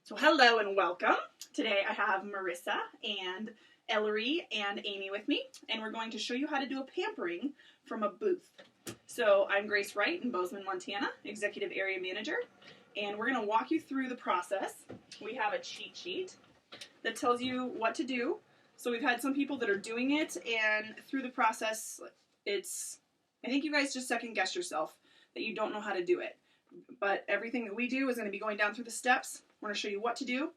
So hello and welcome. Today I have Marissa and Ellery and Amy with me, and we're going to show you how to do a pampering from a booth. So I'm Grace Wright in Bozeman, Montana, Executive Area Manager, and we're going to walk you through the process. We have a cheat sheet that tells you what to do. So we've had some people that are doing it, and through the process, I think you guys just second guess yourself that you don't know how to do it. But everything that we do is going to be going down through the steps. We're going to show you what to do,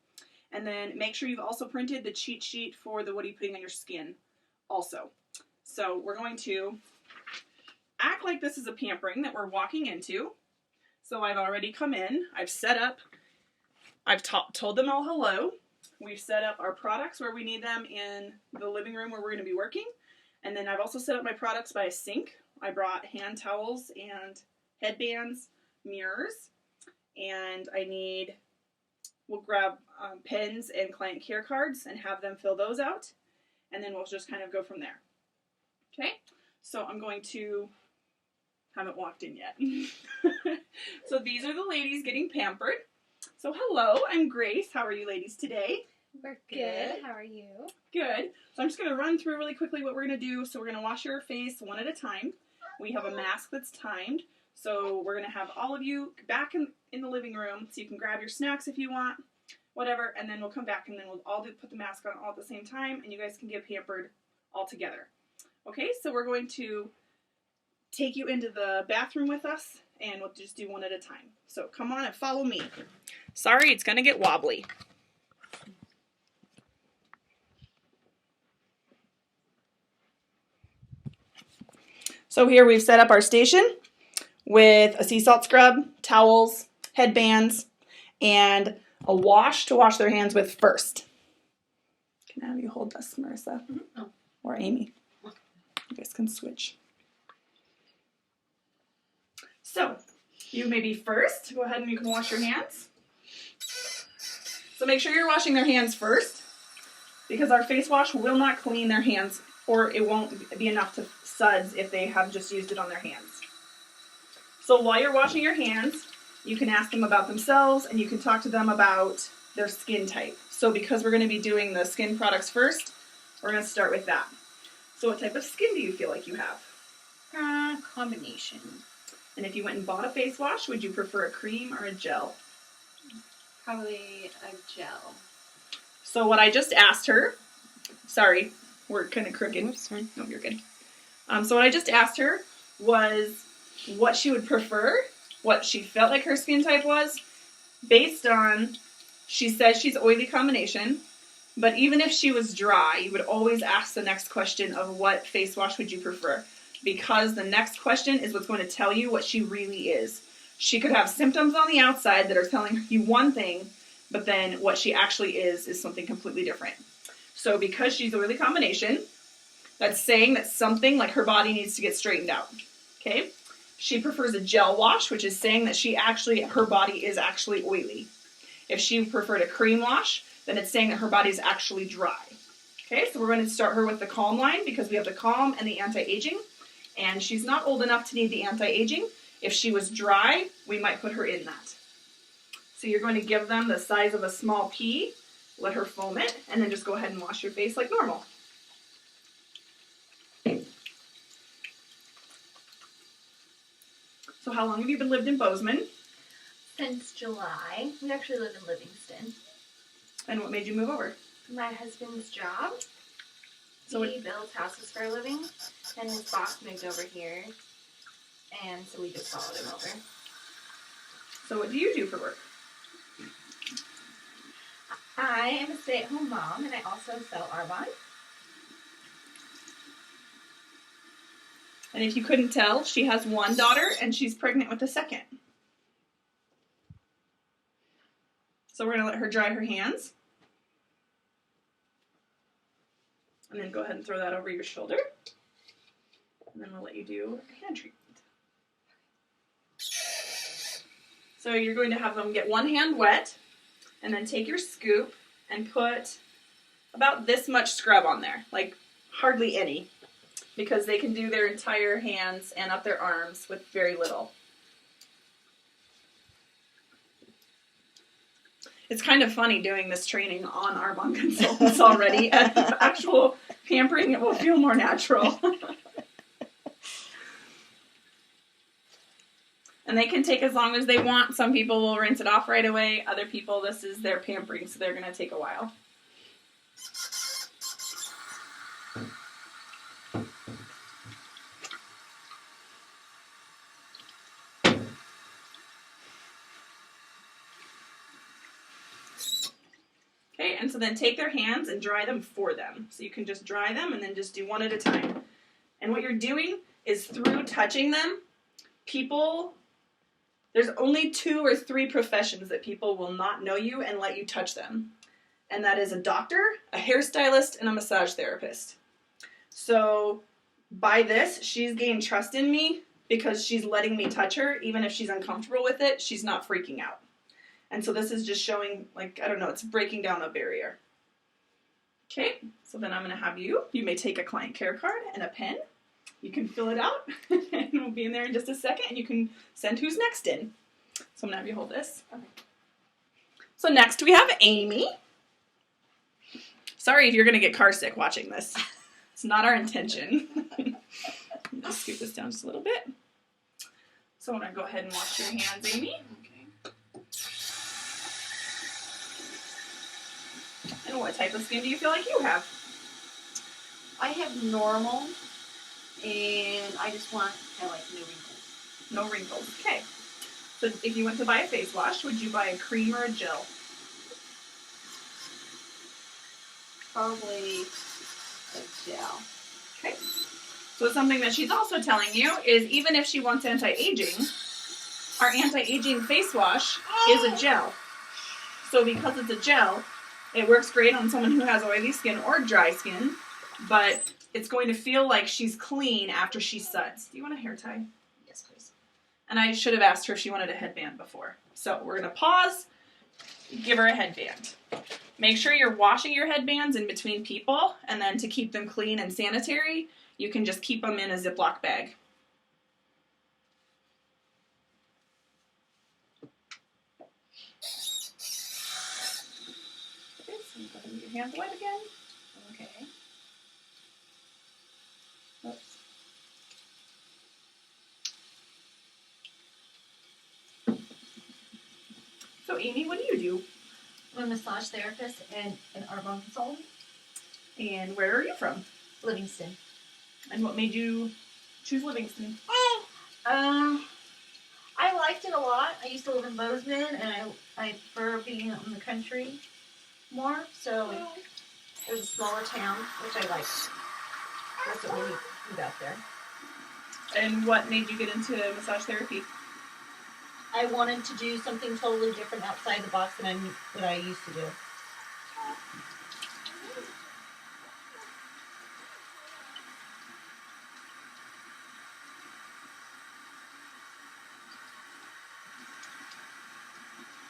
and then make sure you've also printed the cheat sheet for the what are you putting on your skin also. So we're going to act like this is a pampering that we're walking into. So I've already come in, I've set up, I've told them all hello. We've set up our products where we need them in the living room where we're going to be working. And then I've also set up my products by a sink. I brought hand towels and headbands, mirrors, and we'll grab pens and client care cards and have them fill those out, and then we'll just kind of go from there. Okay, so I'm going to, haven't walked in yet. So these are the ladies getting pampered. So hello, I'm Grace. How are you ladies today? We're good. How are you? Good. So I'm just going to run through really quickly what we're going to do. So we're going to wash your face one at a time. We have a mask that's timed. So we're going to have all of you back in the living room so you can grab your snacks if you want, whatever, and then we'll come back and then we'll all put the mask on all at the same time, and you guys can get pampered all together. Okay, so we're going to take you into the bathroom with us, and we'll just do one at a time. So come on and follow me. Sorry, it's going to get wobbly. So here we've set up our station with a sea salt scrub, towels, headbands, and a wash to wash their hands with first. Can I have you hold this, Marissa? Mm-hmm. Or Amy? You guys can switch. So, you may be first. Go ahead and you can wash your hands. So make sure you're washing their hands first, because our face wash will not clean their hands, or it won't be enough to suds if they have just used it on their hands. So while you're washing your hands, you can ask them about themselves, and you can talk to them about their skin type. So because we're going to be doing the skin products first, we're going to start with that. So what type of skin do you feel like you have? Combination. And if you went and bought a face wash, would you prefer a cream or a gel? Probably a gel. So what I just asked her, sorry, we're kind of crooked. Oops, sorry. No, you're good. So what I just asked her was what she would prefer, what she felt like her skin type was, based on, she says she's oily combination, but even if she was dry, you would always ask the next question of what face wash would you prefer, because the next question is what's going to tell you what she really is. She could have symptoms on the outside that are telling you one thing, but then what she actually is something completely different. So because she's oily combination, that's saying that something like her body needs to get straightened out. Okay? She prefers a gel wash, which is saying that her body is actually oily. If she preferred a cream wash, then it's saying that her body is actually dry. Okay, so we're going to start her with the calm line because we have the calm and the anti-aging. And she's not old enough to need the anti-aging. If she was dry, we might put her in that. So you're going to give them the size of a small pea, let her foam it, and then just go ahead and wash your face like normal. So how long have you lived in Bozeman? Since July. We actually live in Livingston. And what made you move over? My husband's job. So he builds houses for a living, and his boss moved over here, and so we just followed him over. So what do you do for work? I am a stay-at-home mom, and I also sell Arbonne. And if you couldn't tell, she has one daughter and she's pregnant with a second. So we're going to let her dry her hands. And then go ahead and throw that over your shoulder. And then we'll let you do a hand treatment. So you're going to have them get one hand wet, and then take your scoop and put about this much scrub on there, like hardly any, because they can do their entire hands and up their arms with very little. It's kind of funny doing this training on Arbonne consultants already. As actual pampering, it will feel more natural. And they can take as long as they want. Some people will rinse it off right away. Other people, this is their pampering, so they're going to take a while. Okay, and so then take their hands and dry them for them. So you can just dry them and then just do one at a time. And what you're doing is through touching them, there's only 2 or 3 professions that people will not know you and let you touch them. And that is a doctor, a hairstylist, and a massage therapist. So by this, she's gained trust in me because she's letting me touch her. Even if she's uncomfortable with it, she's not freaking out. And so this is just showing, like, I don't know, it's breaking down a barrier. Okay, so then I'm going to have you may take a client care card and a pen. You can fill it out, and we'll be in there in just a second, and you can send who's next in. So I'm going to have you hold this. Okay. So next we have Amy. Sorry if you're going to get car sick watching this. It's not our intention. Let's scoop this down just a little bit. So I'm going to go ahead and wash your hands, Amy. Okay. And what type of skin do you feel like you have? I have normal, and I just want kind of like no wrinkles. No wrinkles. Okay. So if you went to buy a face wash, would you buy a cream or a gel? Probably a gel. Okay. So something that she's also telling you is even if she wants anti-aging, our anti-aging face wash is a gel. So because it's a gel, it works great on someone who has oily skin or dry skin, but it's going to feel like she's clean after she suds. Do you want a hair tie? Yes, please. And I should have asked her if she wanted a headband before. So we're going to pause, give her a headband. Make sure you're washing your headbands in between people, and then to keep them clean and sanitary, you can just keep them in a Ziploc bag. Okay, so go ahead and get your hands wet again. Okay. Oops. So Amy, what do you do? I'm a massage therapist and an Arbonne consultant. And where are you from? Livingston. And what made you choose Livingston? I liked it a lot. I used to live in Bozeman, and I prefer being out in the country more. So it was a smaller town, which I liked. That's what we moved out there. And what made you get into massage therapy? I wanted to do something totally different outside the box than what I used to do.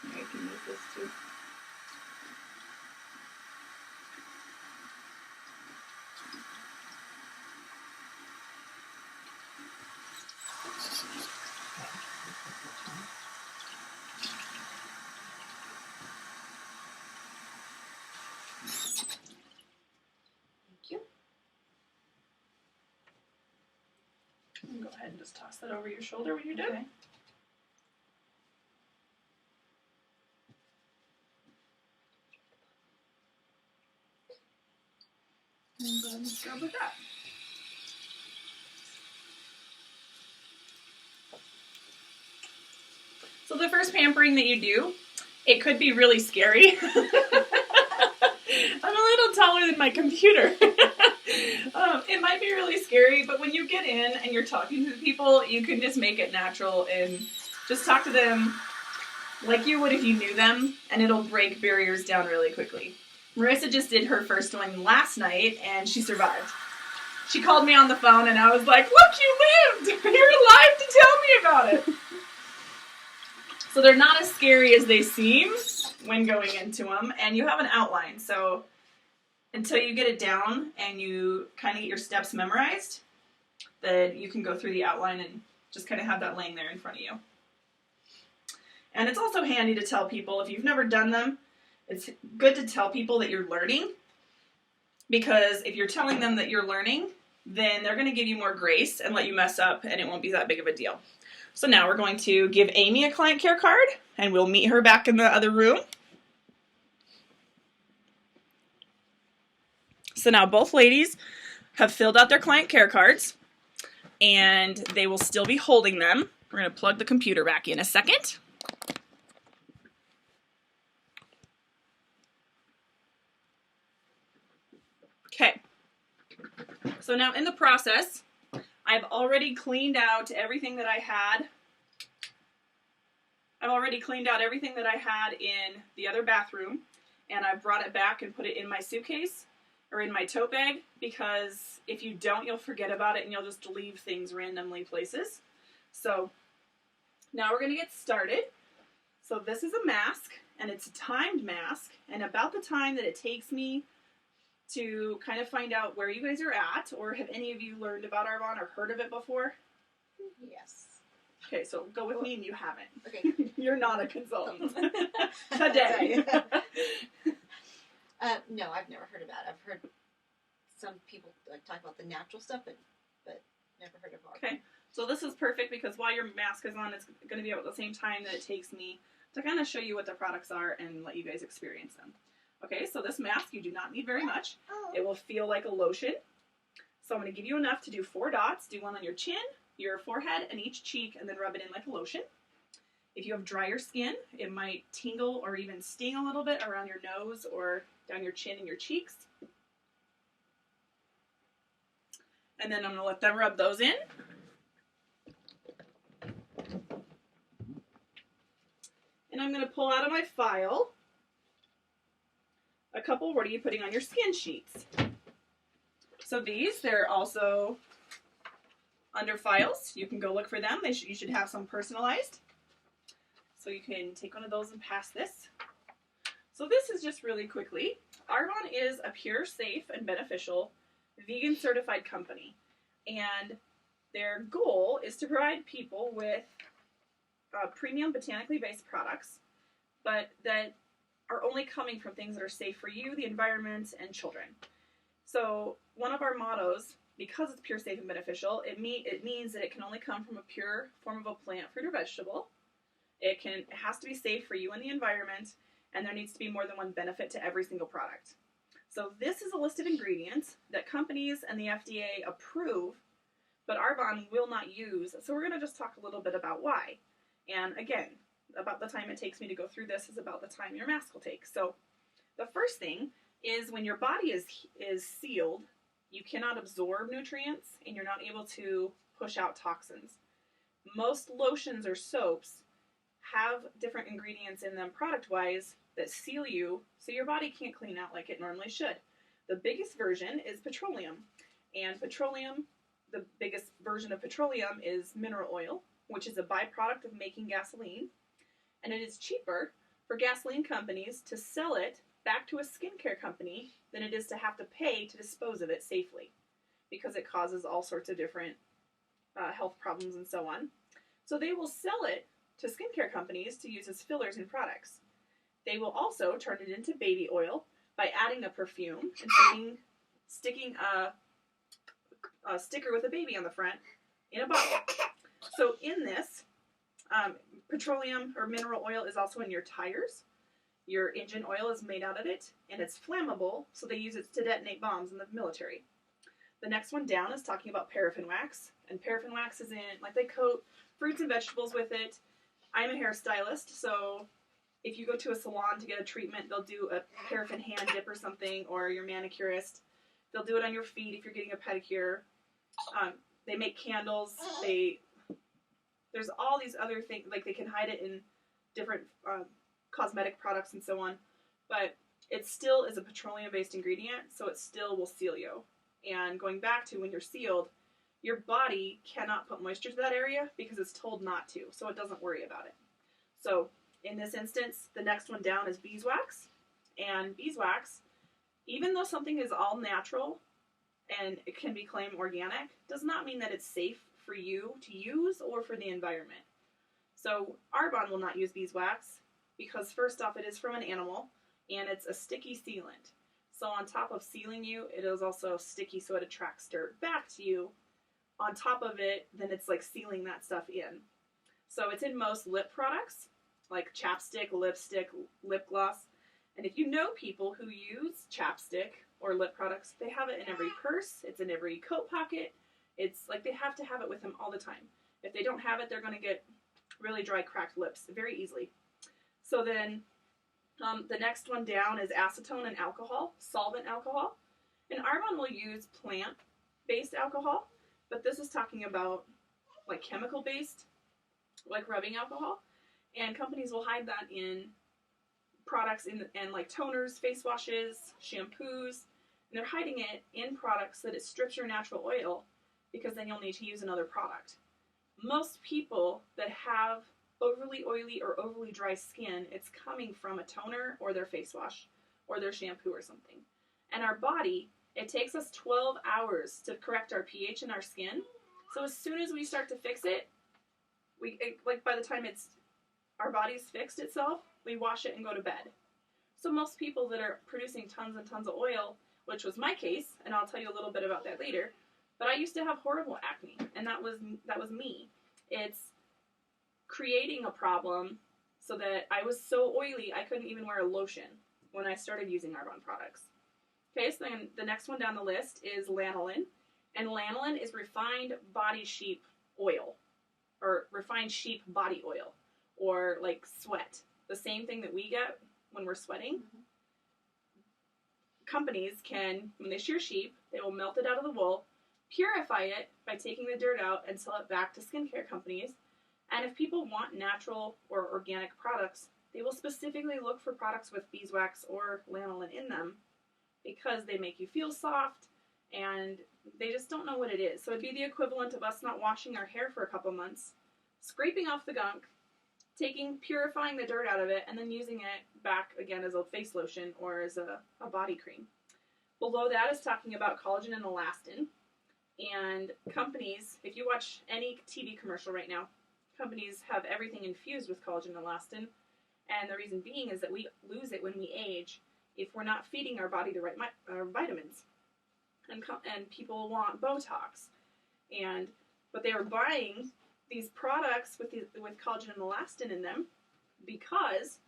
I can use this too. Thank you. Go ahead and just toss that over your shoulder when you're done. Okay. And then scrub with that. So the first pampering that you do, it could be really scary. I'm a little taller than my computer. It might be really scary, but when you get in and you're talking to people, you can just make it natural and just talk to them like you would if you knew them, and it'll break barriers down really quickly. Marissa just did her first one last night, and she survived. She called me on the phone, and I was like, look, you lived! You're alive to tell me about it! So they're not as scary as they seem when going into them, and you have an outline, so until you get it down and you kind of get your steps memorized, then you can go through the outline and just kind of have that laying there in front of you. And it's also handy to tell people, if you've never done them, It's good to tell people that you're learning, because if you're telling them that you're learning, then they're going to give you more grace and let you mess up, and it won't be that big of a deal. So now we're going to give Amy a client care card, and we'll meet her back in the other room. So now both ladies have filled out their client care cards, and they will still be holding them. We're going to plug the computer back in a second. Okay. So now in the process, I've already cleaned out everything that I had. I've already cleaned out everything that I had in the other bathroom, and I brought it back and put it in my suitcase or in my tote bag, because if you don't, you'll forget about it and you'll just leave things randomly places. So now we're going to get started. So this is a mask, and it's a timed mask, and about the time that it takes me to kind of find out where you guys are at, or have any of you learned about Arbonne or heard of it before? Yes. Okay, so go with me and you haven't. Okay. You're not a consultant. Today. No, I've never heard about it. I've heard some people talk about the natural stuff, but never heard of Arbonne. Okay, so this is perfect because while your mask is on, it's going to be about the same time that it takes me to kind of show you what the products are and let you guys experience them. Okay, so this mask, you do not need very much. It will feel like a lotion. So I'm going to give you enough to do 4 dots. Do one on your chin, your forehead, and each cheek, and then rub it in like a lotion. If you have drier skin, it might tingle or even sting a little bit around your nose or down your chin and your cheeks. And then I'm going to let them rub those in. And I'm going to pull out of my file a couple, what are you putting on your skin sheets? So they're also under files. You can go look for them. You should have some personalized. So you can take one of those and pass this. So this is just really quickly. Arbonne is a pure, safe, and beneficial vegan certified company. And their goal is to provide people with premium botanically based products, but that are only coming from things that are safe for you, the environment, and children. So one of our mottos, because it's pure, safe, and beneficial, it means that it can only come from a pure form of a plant, fruit, or vegetable. It has to be safe for you and the environment, and there needs to be more than one benefit to every single product. So this is a list of ingredients that companies and the FDA approve, but Arbonne will not use. So we're going to just talk a little bit about why. And again, about the time it takes me to go through this is about the time your mask will take. So the first thing is when your body is sealed, you cannot absorb nutrients and you're not able to push out toxins. Most lotions or soaps have different ingredients in them product-wise that seal you so your body can't clean out like it normally should. The biggest version is petroleum. And the biggest version of petroleum is mineral oil, which is a byproduct of making gasoline. And it is cheaper for gasoline companies to sell it back to a skincare company than it is to have to pay to dispose of it safely, because it causes all sorts of different health problems and so on. So they will sell it to skincare companies to use as fillers in products. They will also turn it into baby oil by adding a perfume and sticking a sticker with a baby on the front in a bottle. So in this, petroleum or mineral oil is also in your tires. Your engine oil is made out of it, and it's flammable, so they use it to detonate bombs in the military. The next one down is talking about paraffin wax, and paraffin wax is they coat fruits and vegetables with it. I'm a hairstylist, so if you go to a salon to get a treatment, they'll do a paraffin hand dip or something, or your manicurist. They'll do it on your feet if you're getting a pedicure. They make candles. There's all these other things, like they can hide it in different cosmetic products and so on, but it still is a petroleum-based ingredient, so it still will seal you. And going back to when you're sealed, your body cannot put moisture to that area because it's told not to, so it doesn't worry about it. So in this instance, the next one down is beeswax. And beeswax, even though something is all natural and it can be claimed organic, does not mean that it's safe for you to use or for the environment. So Arbonne will not use beeswax because first off, it is from an animal, and it's a sticky sealant. So on top of sealing you, it is also sticky, so it attracts dirt back to you. On top of it, then it's like sealing that stuff in. So it's in most lip products, like chapstick, lipstick, lip gloss. And if you know people who use chapstick or lip products, they have it in every purse, it's in every coat pocket. It's like they have to have it with them all the time. If they don't have it, they're going to get really dry, cracked lips very easily. So then the next one down is acetone and alcohol, solvent alcohol. And Arbonne will use plant-based alcohol, but this is talking about like chemical-based, like rubbing alcohol. And companies will hide that in products and like toners, face washes, shampoos, and they're hiding it in products so that it strips your natural oil, because then you'll need to use another product. Most people that have overly oily or overly dry skin, it's coming from a toner or their face wash or their shampoo or something. And our body, it takes us 12 hours to correct our pH in our skin. So as soon as we start to fix it, like by the time our body's fixed itself, we wash it and go to bed. So most people that are producing tons and tons of oil, which was my case, and I'll tell you a little bit about that later, but I used to have horrible acne, and that was me. It's creating a problem so that I was so oily I couldn't even wear a lotion when I started using Arbonne products. Okay, so then the next one down the list is lanolin, and lanolin is refined body sheep oil, or refined sheep body oil, or like sweat. The same thing that we get when we're sweating. Companies can, when they shear sheep, they will melt it out of the wool, purify it by taking the dirt out, and sell it back to skincare companies. And if people want natural or organic products, they will specifically look for products with beeswax or lanolin in them because they make you feel soft and they just don't know what it is. So it'd be the equivalent of us not washing our hair for a couple months, scraping off the gunk, purifying the dirt out of it, and then using it back again as a face lotion or as a body cream. Below that is talking about collagen and elastin. And companies, if you watch any TV commercial right now, companies have everything infused with collagen and elastin. And the reason being is that we lose it when we age if we're not feeding our body the right vitamins. And people want Botox. But they are buying these products with collagen and elastin in them because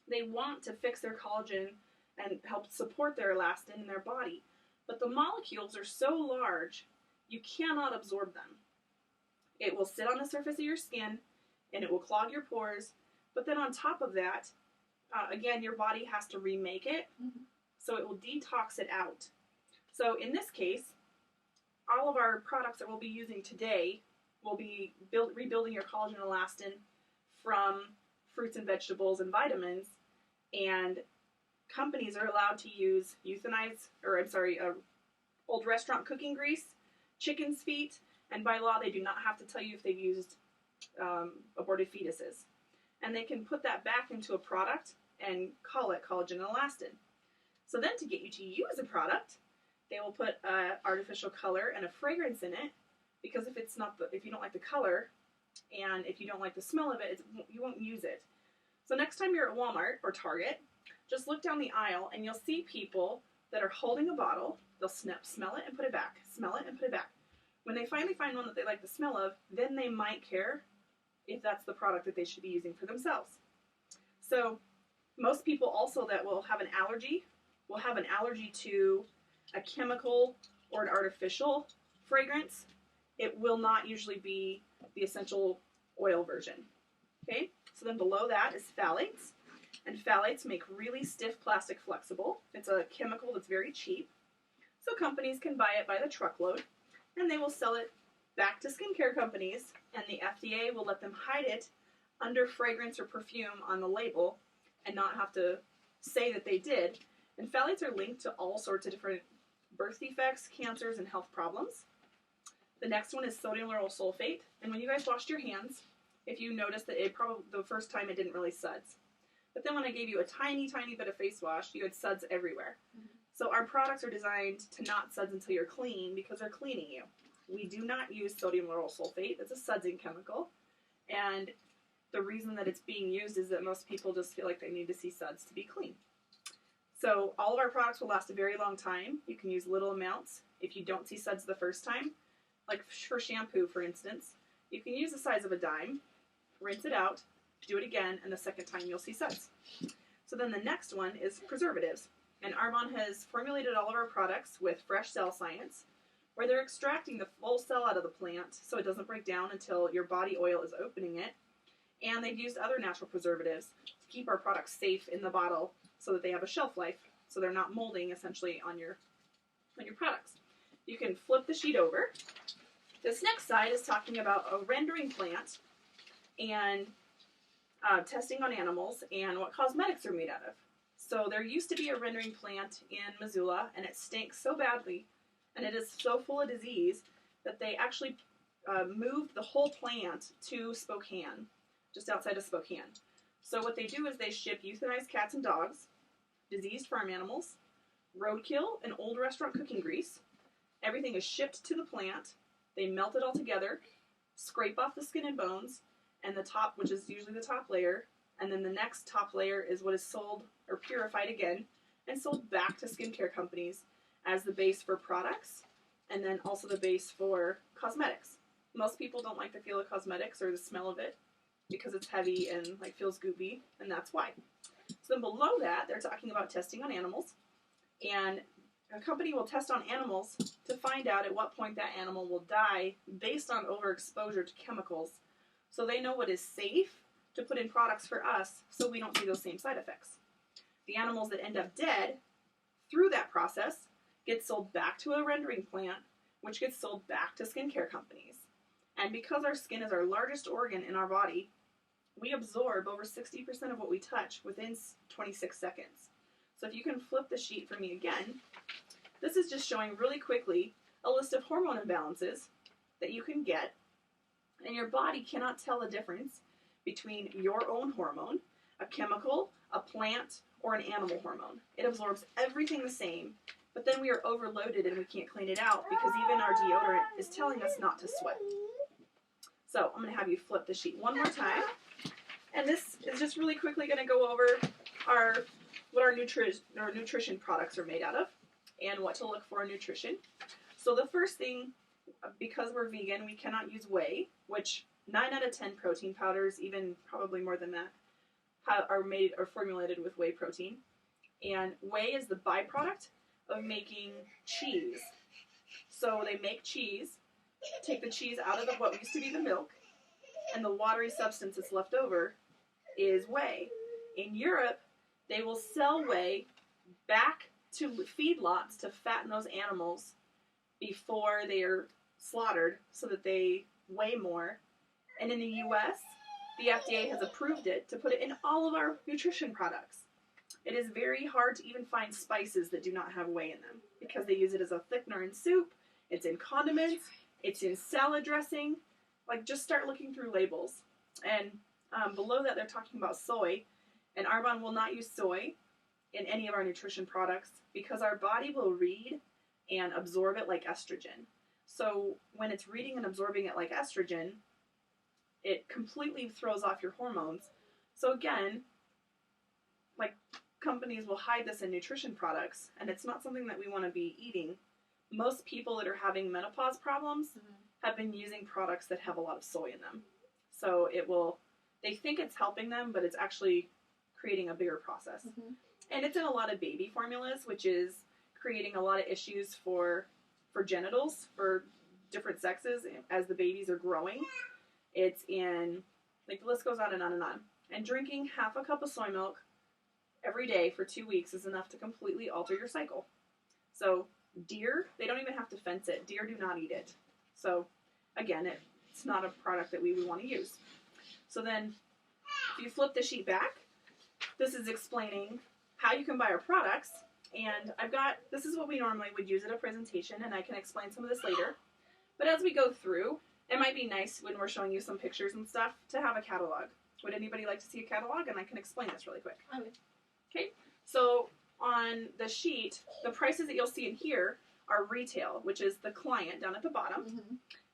they want to fix their collagen and help support their elastin in their body. But the molecules are so large, you cannot absorb them. It will sit on the surface of your skin, and it will clog your pores. But then on top of that, again, your body has to remake it, so it will detox it out. So in this case, all of our products that we'll be using today will be rebuilding your collagen and elastin from fruits and vegetables and vitamins. And companies are allowed to use old restaurant cooking grease, chicken's feet, and by law they do not have to tell you if they've used aborted fetuses. And they can put that back into a product and call it collagen and elastin. So then to get you to use a product, they will put artificial color and a fragrance in it, because if you don't like the color and if you don't like the smell of it, you won't use it. So next time you're at Walmart or Target, just look down the aisle and you'll see people that are holding a bottle. They'll smell it and put it back, smell it and put it back. When they finally find one that they like the smell of, then they might care if that's the product that they should be using for themselves. So most people also that will have an allergy to a chemical or an artificial fragrance. It will not usually be the essential oil version. Okay, so then below that is phthalates. And phthalates make really stiff plastic flexible. It's a chemical that's very cheap. So companies can buy it by the truckload, and they will sell it back to skincare companies, and the FDA will let them hide it under fragrance or perfume on the label and not have to say that they did. And phthalates are linked to all sorts of different birth defects, cancers, and health problems. The next one is sodium lauryl sulfate. And when you guys washed your hands, if you noticed that the first time it didn't really suds. But then when I gave you a tiny, tiny bit of face wash, you had suds everywhere. So our products are designed to not suds until you're clean because they're cleaning you. We do not use sodium lauryl sulfate. It's a sudsing chemical. And the reason that it's being used is that most people just feel like they need to see suds to be clean. So all of our products will last a very long time. You can use little amounts. If you don't see suds the first time, like for shampoo, for instance, you can use the size of a dime, rinse it out, do it again, and the second time you'll see suds. So then the next one is preservatives. And Arbonne has formulated all of our products with fresh cell science, where they're extracting the full cell out of the plant so it doesn't break down until your body oil is opening it. And they've used other natural preservatives to keep our products safe in the bottle so that they have a shelf life, so they're not molding essentially on your products. You can flip the sheet over. This next side is talking about a rendering plant and testing on animals and what cosmetics are made out of. So there used to be a rendering plant in Missoula, and it stinks so badly, and it is so full of disease that they actually moved the whole plant to Spokane, just outside of Spokane. So what they do is they ship euthanized cats and dogs, diseased farm animals, roadkill, and old restaurant cooking grease. Everything is shipped to the plant. They melt it all together, scrape off the skin and bones, and the top, which is usually the top layer, and then the next top layer is what is sold or purified again and sold back to skincare companies as the base for products and then also the base for cosmetics. Most people don't like the feel of cosmetics or the smell of it because it's heavy and like feels goopy, and that's why. So then below that, they're talking about testing on animals, and a company will test on animals to find out at what point that animal will die based on overexposure to chemicals, so they know what is safe to put in products for us so we don't see those same side effects. The animals that end up dead through that process get sold back to a rendering plant, which gets sold back to skincare companies. And because our skin is our largest organ in our body, we absorb over 60% of what we touch within 26 seconds. So if you can flip the sheet for me again, this is just showing really quickly a list of hormone imbalances that you can get, and your body cannot tell the difference between your own hormone, a chemical, a plant, or an animal hormone. It absorbs everything the same, but then we are overloaded and we can't clean it out because even our deodorant is telling us not to sweat. So I'm going to have you flip the sheet one more time. And this is just really quickly going to go over what our nutrition products are made out of and what to look for in nutrition. So the first thing, because we're vegan, we cannot use whey, which 9 out of 10 protein powders, even probably more than that, are formulated with whey protein. And whey is the byproduct of making cheese. So they make cheese, take the cheese out of what used to be the milk, and the watery substance that's left over is whey. In Europe, they will sell whey back to feedlots to fatten those animals before they are slaughtered so that they weigh more. And in the U.S., the FDA has approved it to put it in all of our nutrition products. It is very hard to even find spices that do not have whey in them because they use it as a thickener in soup, it's in condiments, it's in salad dressing. Like, just start looking through labels. And below that, they're talking about soy. And Arbonne will not use soy in any of our nutrition products because our body will read and absorb it like estrogen. So when it's reading and absorbing it like estrogen, it completely throws off your hormones. So again, like, companies will hide this in nutrition products, and it's not something that we want to be eating. Most people that are having menopause problems have been using products that have a lot of soy in them. So they think it's helping them, but it's actually creating a bigger process. And it's in a lot of baby formulas, which is creating a lot of issues for genitals, for different sexes as the babies are growing. It's in, like, the list goes on and on and on. And drinking half a cup of soy milk every day for 2 weeks is enough to completely alter your cycle. So deer, they don't even have to fence it. Deer do not eat it. So again, it's not a product that we would want to use. So then if you flip the sheet back, this is explaining how you can buy our products. And this is what we normally would use at a presentation, and I can explain some of this later. But as we go through, it might be nice when we're showing you some pictures and stuff to have a catalog. Would anybody like to see a catalog? And I can explain this really quick. I would. Okay, so on the sheet, the prices that you'll see in here are retail, which is the client down at the bottom,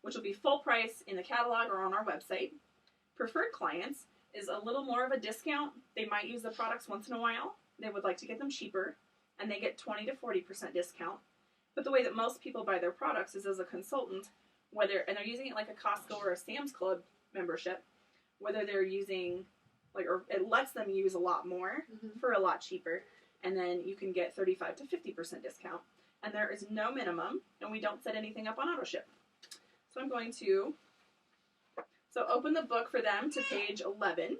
which will be full price in the catalog or on our website. Preferred clients is a little more of a discount. They might use the products once in a while. They would like to get them cheaper. and they get 20 to 40% discount. But the way that most people buy their products is as a consultant, and they're using it like a Costco or a Sam's Club membership, whether they're using, or it lets them use a lot more for a lot cheaper, and then you can get 35 to 50% discount. And there is no minimum, and we don't set anything up on auto ship. So I'm going to, open the book for them to page 11.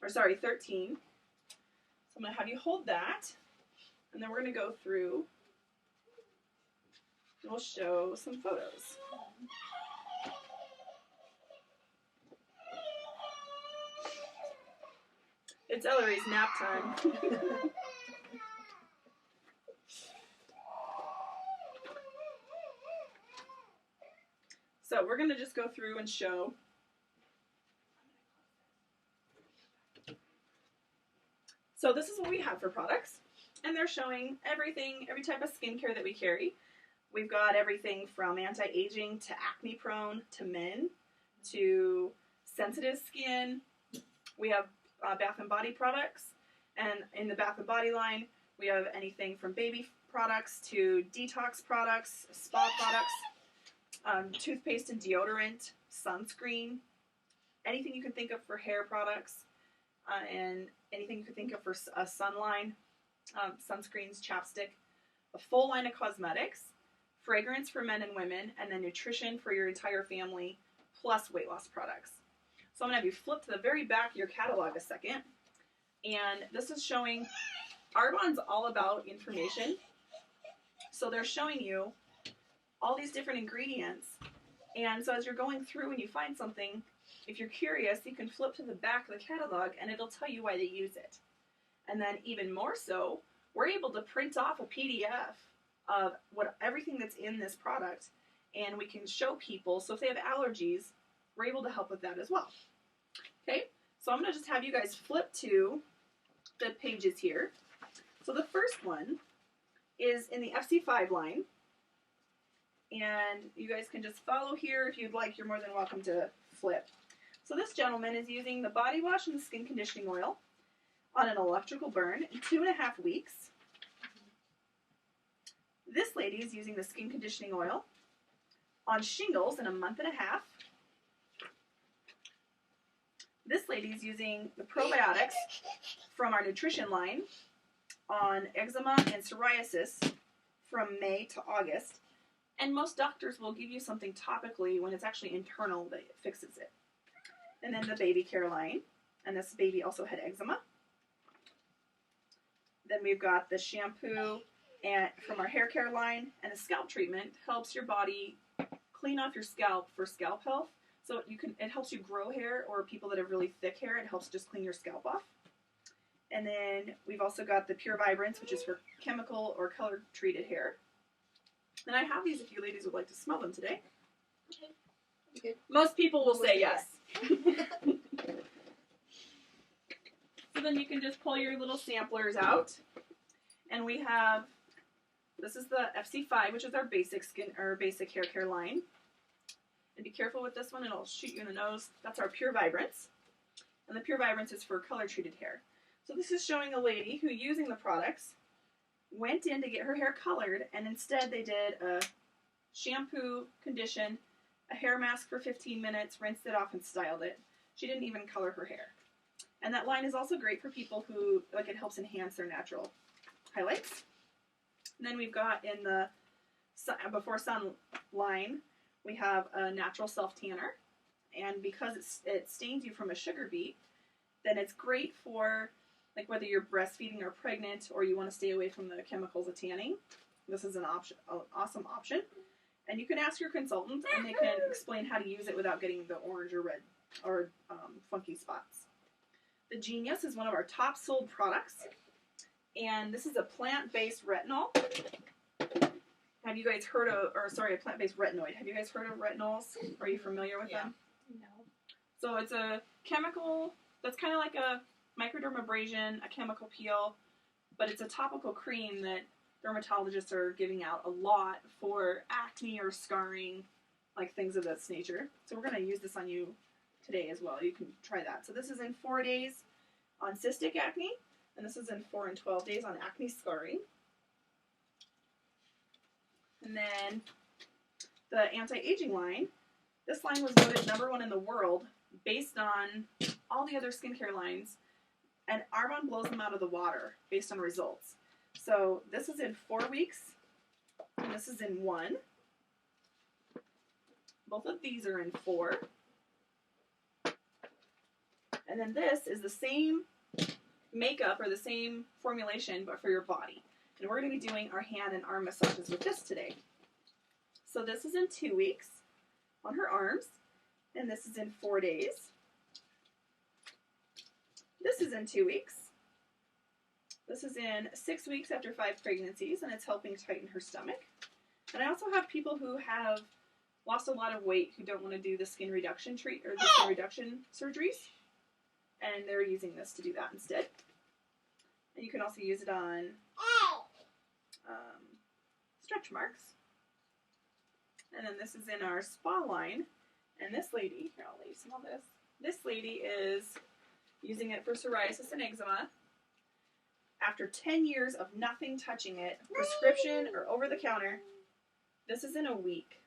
13. So I'm going to have you hold that, and then we're going to go through, and we'll show some photos. It's Ellery's nap time. So we're going to just go through and show. So this is what we have for products, and they're showing everything, every type of skincare that we carry. We've got everything from anti-aging to acne-prone to men to sensitive skin. We have Bath and Body products, and in the Bath and Body line, we have anything from baby products to detox products, spa products, toothpaste and deodorant, sunscreen, anything you can think of for hair products, and anything you can think of for a sun line, sunscreens, chapstick, a full line of cosmetics, fragrance for men and women, and then nutrition for your entire family, plus weight loss products. So I'm going to have you flip to the very back of your catalog a second, and this is showing, Arbonne's all about information, so they're showing you all these different ingredients, and so as you're going through and you find something, if you're curious, you can flip to the back of the catalog and it'll tell you why they use it. And then even more so, we're able to print off a PDF of everything that's in this product, and we can show people, so if they have allergies, we're able to help with that as well. Okay, so I'm going to just have you guys flip to the pages here. So the first one is in the FC5 line, and you guys can just follow here if you'd like. You're more than welcome to flip. So this gentleman is using the body wash and the skin conditioning oil on an electrical burn in 2.5 weeks. This lady is using the skin conditioning oil on shingles in 1.5 months. This lady is using the probiotics from our nutrition line on eczema and psoriasis from May to August. And most doctors will give you something topically when it's actually internal that fixes it. And then the baby care line, and this baby also had eczema. Then we've got the shampoo from our hair care line, and the scalp treatment helps your body clean off your scalp for scalp health. So it helps you grow hair, or people that have really thick hair, it helps just clean your scalp off. And then we've also got the Pure Vibrance, which is for chemical or color treated hair. And I have these if you ladies would like to smell them today. Okay. Good. Most people will say yes. So then you can just pull your little samplers out. And we have, this is the FC5, which is our basic skin or basic hair care line. And be careful with this one, it'll shoot you in the nose. That's our Pure Vibrance. And the Pure Vibrance is for color treated hair. So this is showing a lady who, using the products, went in to get her hair colored, and instead they did a shampoo, condition, a hair mask for 15 minutes, rinsed it off, and styled it. She didn't even color her hair. And that line is also great for people who, it helps enhance their natural highlights. And then we've got in the Before Sun line, we have a natural self-tanner. And because it stains you from a sugar beet, then it's great for whether you're breastfeeding or pregnant, or you want to stay away from the chemicals of tanning. This is an awesome option. And you can ask your consultant, and they can explain how to use it without getting the orange or red or funky spots. The Genius is one of our top sold products, and this is a plant-based retinol. Have you guys heard of, a plant-based retinoid. Have you guys heard of retinols? Are you familiar with them? No. So it's a chemical that's kind of like a microdermabrasion, a chemical peel, but it's a topical cream that dermatologists are giving out a lot for acne or scarring, things of this nature. So we're going to use this on you today as well. You can try that. So this is in 4 days on cystic acne, And this is in 4 and 12 days on acne scarring. And then the anti-aging line. This line was voted #1 in the world based on all the other skincare lines. And Arbonne blows them out of the water based on results. So this is in 4 weeks. And this is in 1. Both of these are in 4. And then this is the same makeup or the same formulation, but for your body. And we're going to be doing our hand and arm massages with this today. So this is in 2 weeks on her arms, and this is in 4 days. This is in 2 weeks. This is in 6 weeks after 5 pregnancies, and it's helping tighten her stomach. And I also have people who have lost a lot of weight who don't want to do the skin reduction surgeries, and they're using this to do that instead. And you can also use it on stretch marks. And then this is in our spa line. And this lady, here I'll lay some of this. This lady is using it for psoriasis and eczema. After 10 years of nothing touching it, prescription or over the counter, this is in a week.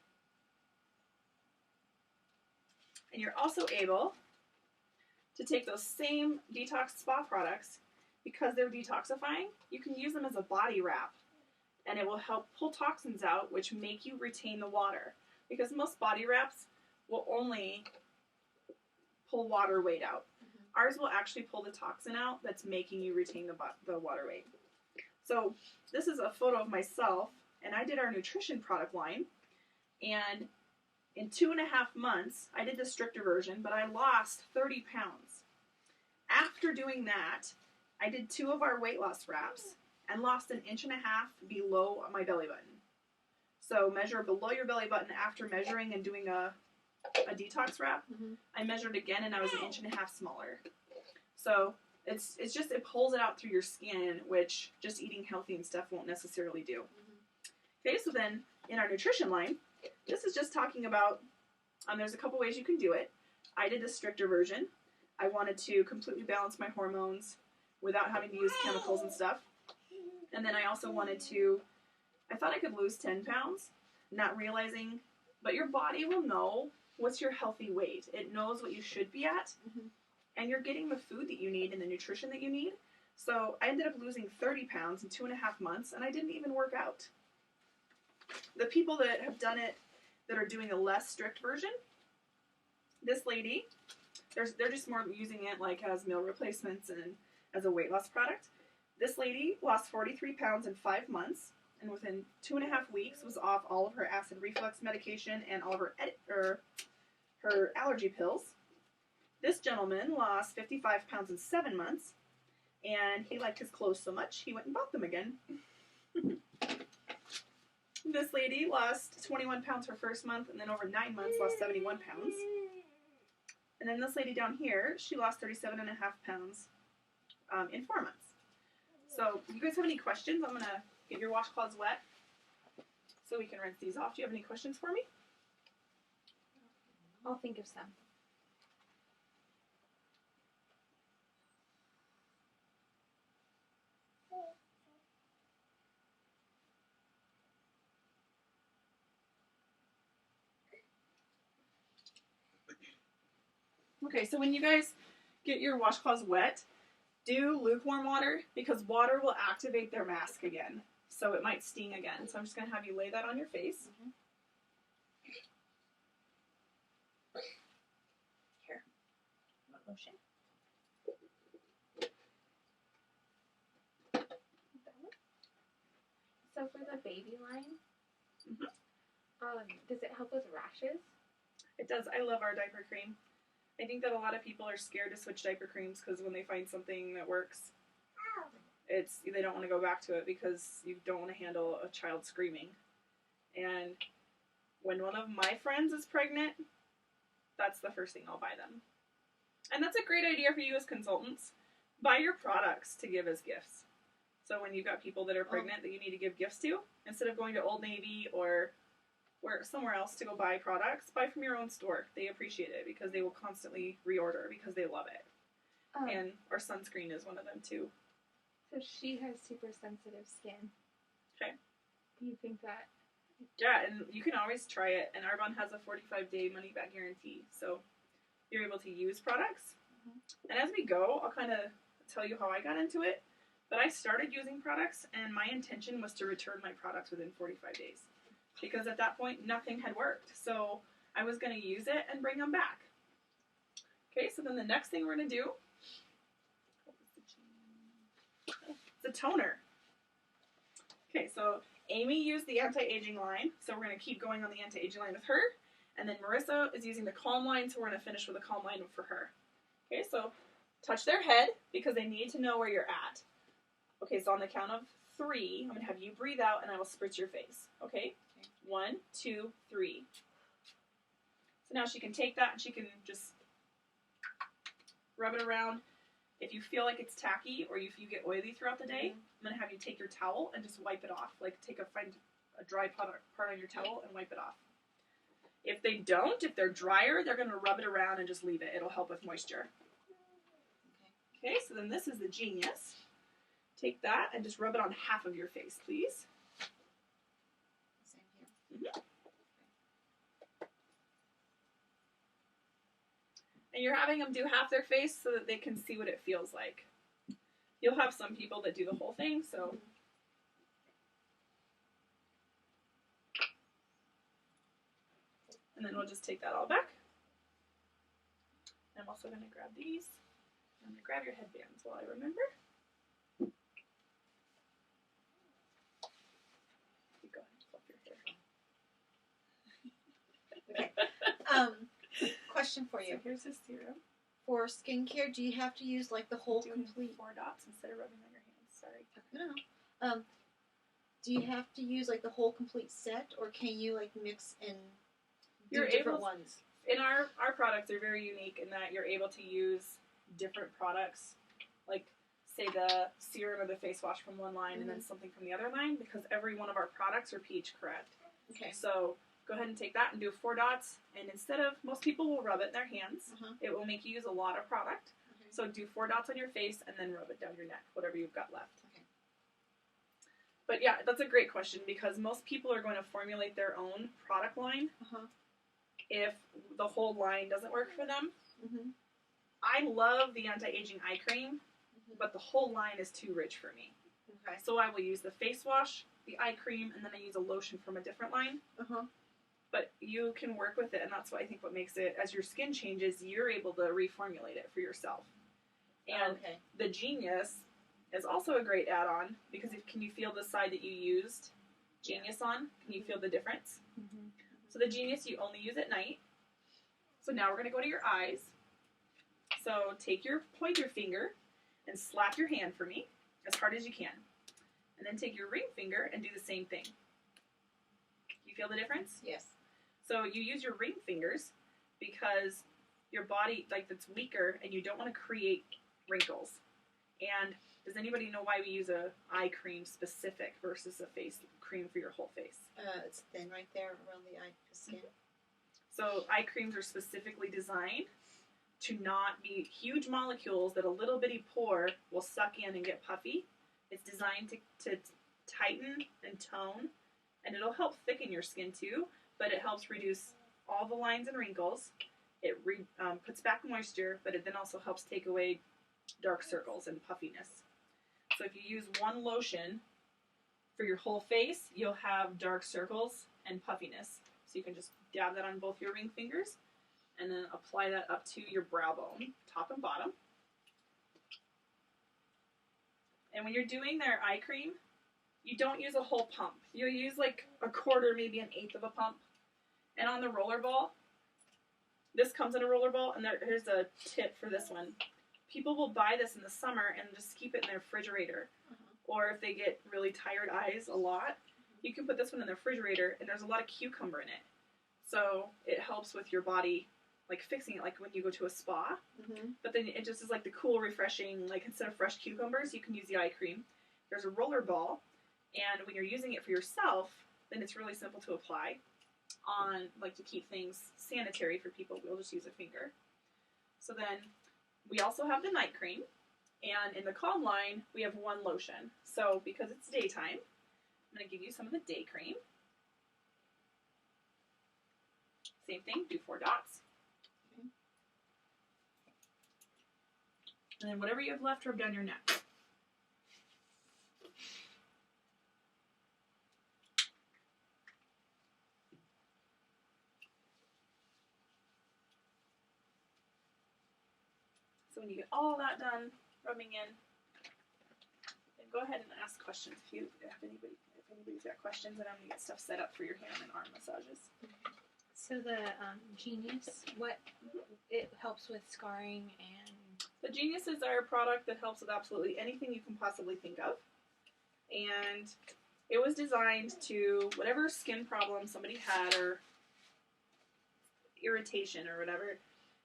And you're also able to take those same detox spa products, because they're detoxifying, you can use them as a body wrap. And it will help pull toxins out, which make you retain the water. Because most body wraps will only pull water weight out. Mm-hmm. Ours will actually pull the toxin out that's making you retain the water weight. So this is a photo of myself, and I did our nutrition product line. And in 2.5 months, I did the stricter version, but I lost 30 pounds. After doing that, I did 2 of our weight loss wraps and lost 1.5 inches below my belly button. So measure below your belly button after measuring and doing a detox wrap. Mm-hmm. I measured again, and I was 1.5 inches smaller. So it's just, it pulls it out through your skin, which just eating healthy and stuff won't necessarily do. Mm-hmm. Okay, so then in our nutrition line, this is just talking about, there's a couple ways you can do it. I did the stricter version. I wanted to completely balance my hormones without having to use chemicals and stuff. And then I also wanted to, I thought I could lose 10 pounds, not realizing, but your body will know what's your healthy weight. It knows what you should be at, mm-hmm. and you're getting the food that you need and the nutrition that you need. So I ended up losing 30 pounds in 2.5 months, and I didn't even work out. The people that have done it, that are doing a less strict version, this lady, they're just more using it like as meal replacements and as a weight loss product. This lady lost 43 pounds in 5 months, and within 2.5 weeks was off all of her acid reflux medication and all of her allergy pills. This gentleman lost 55 pounds in 7 months, and he liked his clothes so much he went and bought them again. This lady lost 21 pounds her first month, and then over 9 months lost 71 pounds. And then this lady down here, she lost 37.5 pounds in 4 months. So, if you guys have any questions, I'm going to get your washcloths wet so we can rinse these off. Do you have any questions for me? I'll think of some. Okay, so when you guys get your washcloths wet, do lukewarm water, because water will activate their mask again. So it might sting again. So I'm just going to have you lay that on your face. Mm-hmm. Here. What lotion? So for the baby line, does it help with rashes? It does. I love our diaper cream. I think that a lot of people are scared to switch diaper creams because when they find something that works, they don't want to go back to it because you don't want to handle a child screaming. And when one of my friends is pregnant, that's the first thing I'll buy them. And that's a great idea for you as consultants. Buy your products to give as gifts. So when you've got people that are pregnant that you need to give gifts to, instead of going to Old Navy or somewhere else to go buy products, buy from your own store. They appreciate it because they will constantly reorder because they love it. And our sunscreen is one of them too. So she has super sensitive skin. Okay. Do you think that? Yeah, and you can always try it. And Arbonne has a 45-day money-back guarantee, so you're able to use products. And as we go, I'll kind of tell you how I got into it. But I started using products, and my intention was to return my products within 45 days. Because at that point, nothing had worked. So I was going to use it and bring them back. Okay, so then the next thing we're going to do, it's a toner. Okay, so Amy used the anti-aging line, so we're going to keep going on the anti-aging line with her. And then Marissa is using the calm line, so we're going to finish with the calm line for her. Okay, so touch their head because they need to know where you're at. Okay, so on the count of 3, I'm going to have you breathe out and I will spritz your face. Okay? 1, 2, 3. So now she can take that and she can just rub it around. If you feel like it's tacky or if you get oily throughout the day, I'm going to have you take your towel and just wipe it off. Like find a dry part on your towel and wipe it off. If they don't, if they're drier, they're going to rub it around and just leave it. It'll help with moisture. Okay, so then this is the Genius. Take that and just rub it on half of your face, please. Same here. And you're having them do half their face so that they can see what it feels like. You'll have some people that do the whole thing, so. And then we'll just take that all back. I'm also going to grab these. I'm going to grab your headbands while I remember. You go ahead and flip your hair. Okay. Question for you. So here's this serum. For skincare, do you have to use like the whole Doing complete? 4 dots instead of rubbing on your hands. Sorry. No. Do you have to use like the whole complete set, or can you like mix and do You're different able- ones? In our products are very unique in that you're able to use different products, like say the serum or the face wash from one line and then something from the other line, because every one of our products are pH correct. Okay. So go ahead and take that and do 4 dots, and instead of, most people will rub it in their hands, it will make you use a lot of product. Okay. So do 4 dots on your face and then rub it down your neck, whatever you've got left. Okay. But yeah, that's a great question because most people are going to formulate their own product line if the whole line doesn't work for them. I love the anti-aging eye cream, but the whole line is too rich for me. Okay. So I will use the face wash, the eye cream, and then I use a lotion from a different line. But you can work with it, and that's what I think what makes it, as your skin changes, you're able to reformulate it for yourself. And the Genius is also a great add-on because can you feel the side that you used Genius on? Can you feel the difference? So the Genius you only use at night. So now we're going to go to your eyes. So take your pointer finger and slap your hand for me as hard as you can. And then take your ring finger and do the same thing. You feel the difference? Yes. So you use your ring fingers because your body, like, that's weaker and you don't want to create wrinkles. And does anybody know why we use a eye cream specific versus a face cream for your whole face? It's thin right there around the eye skin. So eye creams are specifically designed to not be huge molecules that a little bitty pore will suck in and get puffy. It's designed to tighten and tone, and it'll help thicken your skin too, but it helps reduce all the lines and wrinkles. It puts back moisture, but it then also helps take away dark circles and puffiness. So if you use one lotion for your whole face, you'll have dark circles and puffiness. So you can just dab that on both your ring fingers and then apply that up to your brow bone, top and bottom. And when you're doing their eye cream, you don't use a whole pump. You'll use like a quarter, maybe an eighth of a pump. And on the roller ball, this comes in a roller ball, and here's a tip for this one. People will buy this in the summer and just keep it in their refrigerator. Or if they get really tired eyes a lot, you can put this one in the refrigerator, and there's a lot of cucumber in it. So it helps with your body, like fixing it, like when you go to a spa. But then it just is like the cool, refreshing, like instead of fresh cucumbers, you can use the eye cream. There's a roller ball, and when you're using it for yourself, then it's really simple to apply on, like to keep things sanitary for people. We'll just use a finger. So then we also have the night cream. And in the Calm line, we have one lotion. So because it's daytime, I'm going to give you some of the day cream. Same thing, do 4 dots. Okay. And then whatever you have left, rub down your neck. So when you get all that done, rubbing in, then go ahead and ask questions. If anybody's got questions, then I'm gonna get stuff set up for your hand and arm massages. So the Genius, what it helps with scarring and The Genius is our product that helps with absolutely anything you can possibly think of, and it was designed to whatever skin problem somebody had or irritation or whatever.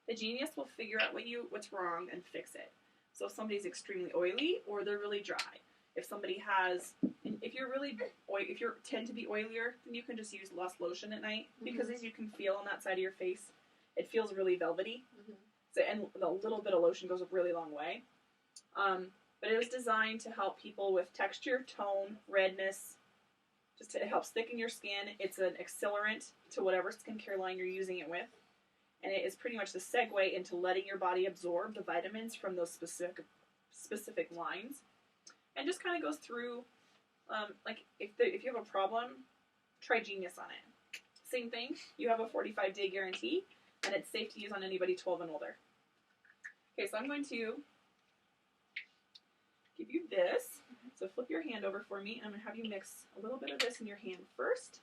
The Genius will figure out what's wrong and fix it. So if somebody's extremely oily or they're really dry, if somebody has, if you tend to be oilier, then you can just use less lotion at night because as you can feel on that side of your face, it feels really velvety. So and a little bit of lotion goes a really long way. But it was designed to help people with texture, tone, redness. It helps thicken your skin. It's an accelerant to whatever skincare line you're using it with. And it is pretty much the segue into letting your body absorb the vitamins from those specific lines. And just kind of goes through, like, if you have a problem, try Genius on it. Same thing, you have a 45-day guarantee, and it's safe to use on anybody 12 and older. Okay, so I'm going to give you this. So flip your hand over for me, and I'm going to have you mix a little bit of this in your hand first.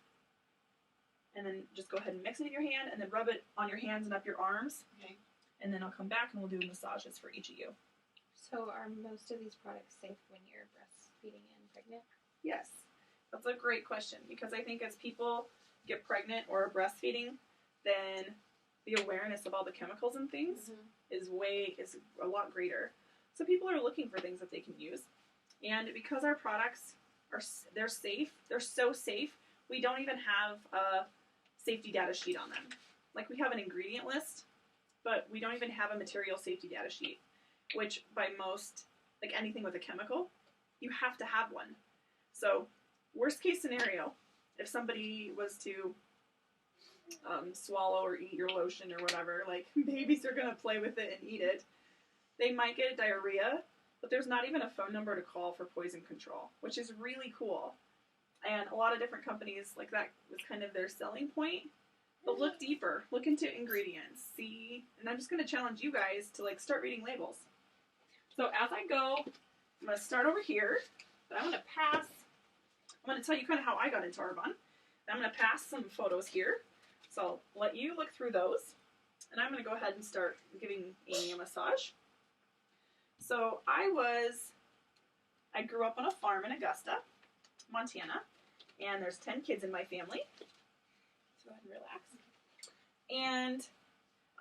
And then just go ahead and mix it in your hand, and then rub it on your hands and up your arms. Okay. And then I'll come back and we'll do massages for each of you. So are most of these products safe when you're breastfeeding and pregnant? Yes, that's a great question because I think as people get pregnant or are breastfeeding, then the awareness of all the chemicals and things is a lot greater. So people are looking for things that they can use, and because our products they're safe, they're so safe. We don't even have a safety data sheet on them. Like we have an ingredient list, but we don't even have a material safety data sheet. Which by most, like anything with a chemical, you have to have one. So, worst case scenario, if somebody was to swallow or eat your lotion or whatever, like babies are going to play with it and eat it, they might get diarrhea, but there's not even a phone number to call for poison control, which is really cool. And a lot of different companies, like that was kind of their selling point. But look deeper, look into ingredients, see, and I'm just going to challenge you guys to like start reading labels. So as I go, I'm going to start over here, but I'm going to tell you kind of how I got into Arbonne. I'm going to pass some photos here, so I'll let you look through those, and I'm going to go ahead and start giving Amy a massage. So I grew up on a farm in Augusta, Montana, and there's 10 kids in my family. So go ahead and relax. And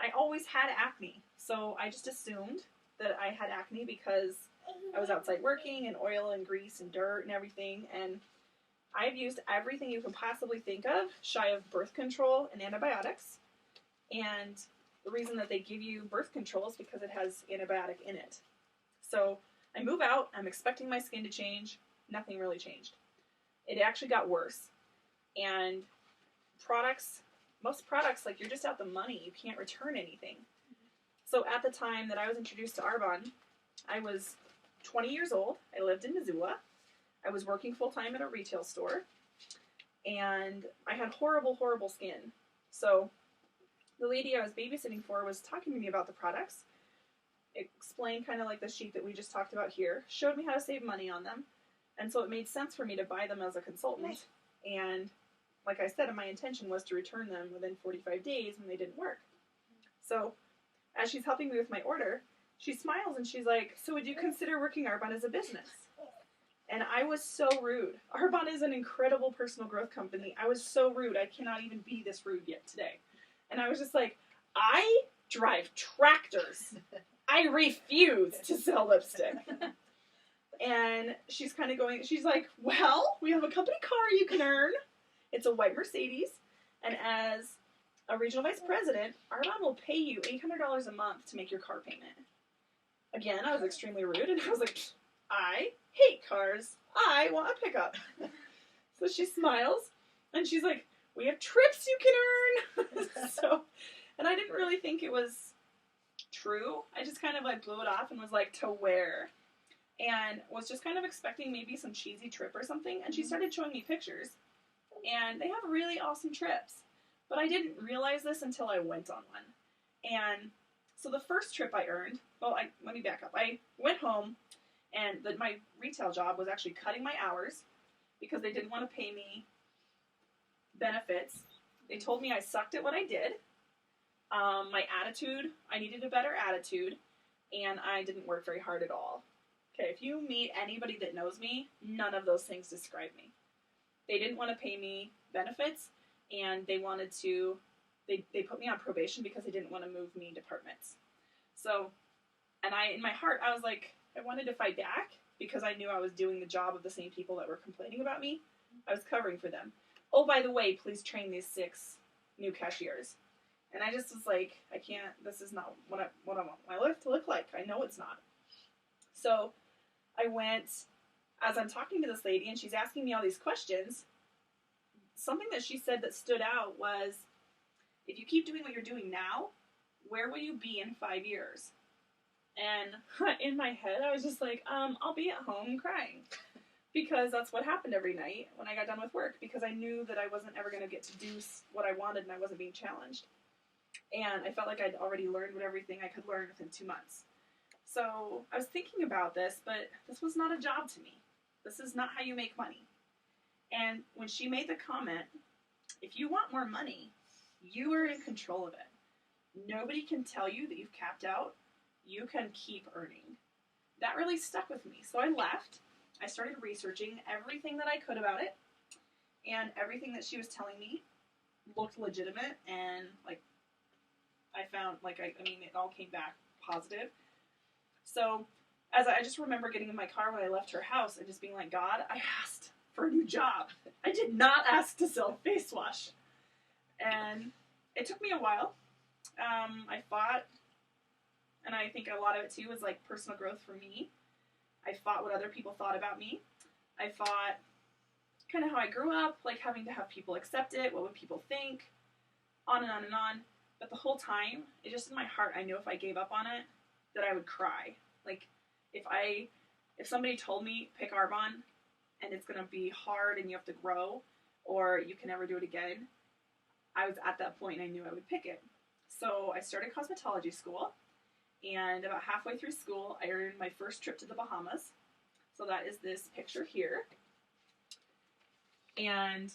I always had acne, so I just assumed that I had acne because I was outside working and oil and grease and dirt and everything, and I've used everything you can possibly think of shy of birth control and antibiotics. And the reason that they give you birth control is because it has antibiotic in it. So I move out, I'm expecting my skin to change, nothing really changed. It actually got worse. And most products, like you're just out the money, you can't return anything. So at the time that I was introduced to Arbonne, I was 20 years old. I lived in Missoula. I was working full-time at a retail store. And I had horrible, horrible skin. So the lady I was babysitting for was talking to me about the products, explained kind of like the sheet that we just talked about here, showed me how to save money on them. And so it made sense for me to buy them as a consultant. And like I said, my intention was to return them within 45 days when they didn't work. So as she's helping me with my order, she smiles and she's like, so would you consider working Arbonne as a business? And I was so rude. Arbonne is an incredible personal growth company. I was so rude. I cannot even be this rude yet today. And I was just like, I drive tractors. I refuse to sell lipstick. And she's kind of going, she's like, well, we have a company car you can earn. It's a white Mercedes. And as a regional vice president, Arbonne will pay you $800 a month to make your car payment. Again, I was extremely rude, and I was like, I hate cars. I want a pickup. So she smiles, and she's like, we have trips you can earn. So, and I didn't really think it was true. I just kind of like blew it off and was like, to where? And was just kind of expecting maybe some cheesy trip or something. And she started showing me pictures, and they have really awesome trips. But I didn't realize this until I went on one. And so the first trip I earned, let me back up. I went home, and my retail job was actually cutting my hours because they didn't want to pay me benefits. They told me I sucked at what I did. My attitude, I needed a better attitude, and I didn't work very hard at all. Okay, if you meet anybody that knows me, none of those things describe me. They didn't want to pay me benefits, and they wanted to, they put me on probation because they didn't want to move me departments. So, and in my heart, I was like, I wanted to fight back because I knew I was doing the job of the same people that were complaining about me. I was covering for them. Oh, by the way, please train these 6 new cashiers. And I just was like, I can't, this is not what I want my life to look like. I know it's not. So I went, as I'm talking to this lady and she's asking me all these questions, something that she said that stood out was, if you keep doing what you're doing now, where will you be in 5 years? And in my head, I was just like, I'll be at home crying. Because that's what happened every night when I got done with work, because I knew that I wasn't ever going to get to do what I wanted and I wasn't being challenged. And I felt like I'd already learned everything I could learn within 2 months. So I was thinking about this, but this was not a job to me. This is not how you make money. And when she made the comment, if you want more money, you are in control of it. Nobody can tell you that you've capped out. You can keep earning. That really stuck with me. So I left. I started researching everything that I could about it, and everything that she was telling me looked legitimate, and like I found, like, I mean, it all came back positive. So as I just remember getting in my car when I left her house and just being like, God, I asked for a new job. I did not ask to sell face wash. And it took me a while. I fought, and I think a lot of it too was like personal growth for me. I fought what other people thought about me. I fought kind of how I grew up, like having to have people accept it, what would people think, on and on and on. But the whole time, it just in my heart, I knew if I gave up on it, that I would cry. Like, if somebody told me, pick Arbonne, and it's going to be hard and you have to grow, or you can never do it again, I was at that point and I knew I would pick it. So I started cosmetology school. And about halfway through school, I earned my first trip to the Bahamas. So that is this picture here. And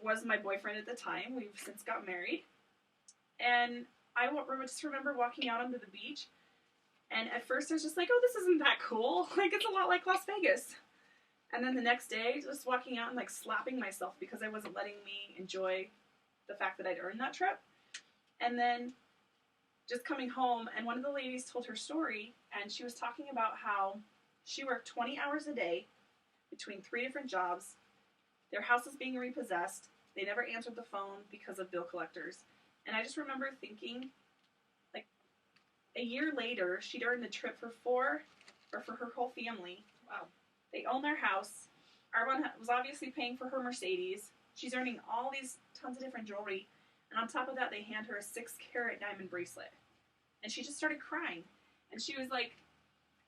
was my boyfriend at the time. We've since got married. And I just remember walking out onto the beach. And at first I was just like, oh, this isn't that cool. Like, it's a lot like Las Vegas. And then the next day, just walking out and like slapping myself because I wasn't letting me enjoy the fact that I'd earned that trip. And then just coming home, and one of the ladies told her story, and she was talking about how she worked 20 hours a day between 3 different jobs. Their house was being repossessed. They never answered the phone because of bill collectors. And I just remember thinking, like, a year later, she'd earned the trip for her whole family. Wow. They own their house. Arbonne was obviously paying for her Mercedes. She's earning all these tons of different jewelry. And on top of that, they hand her a 6-carat diamond bracelet. And she just started crying. And she was like,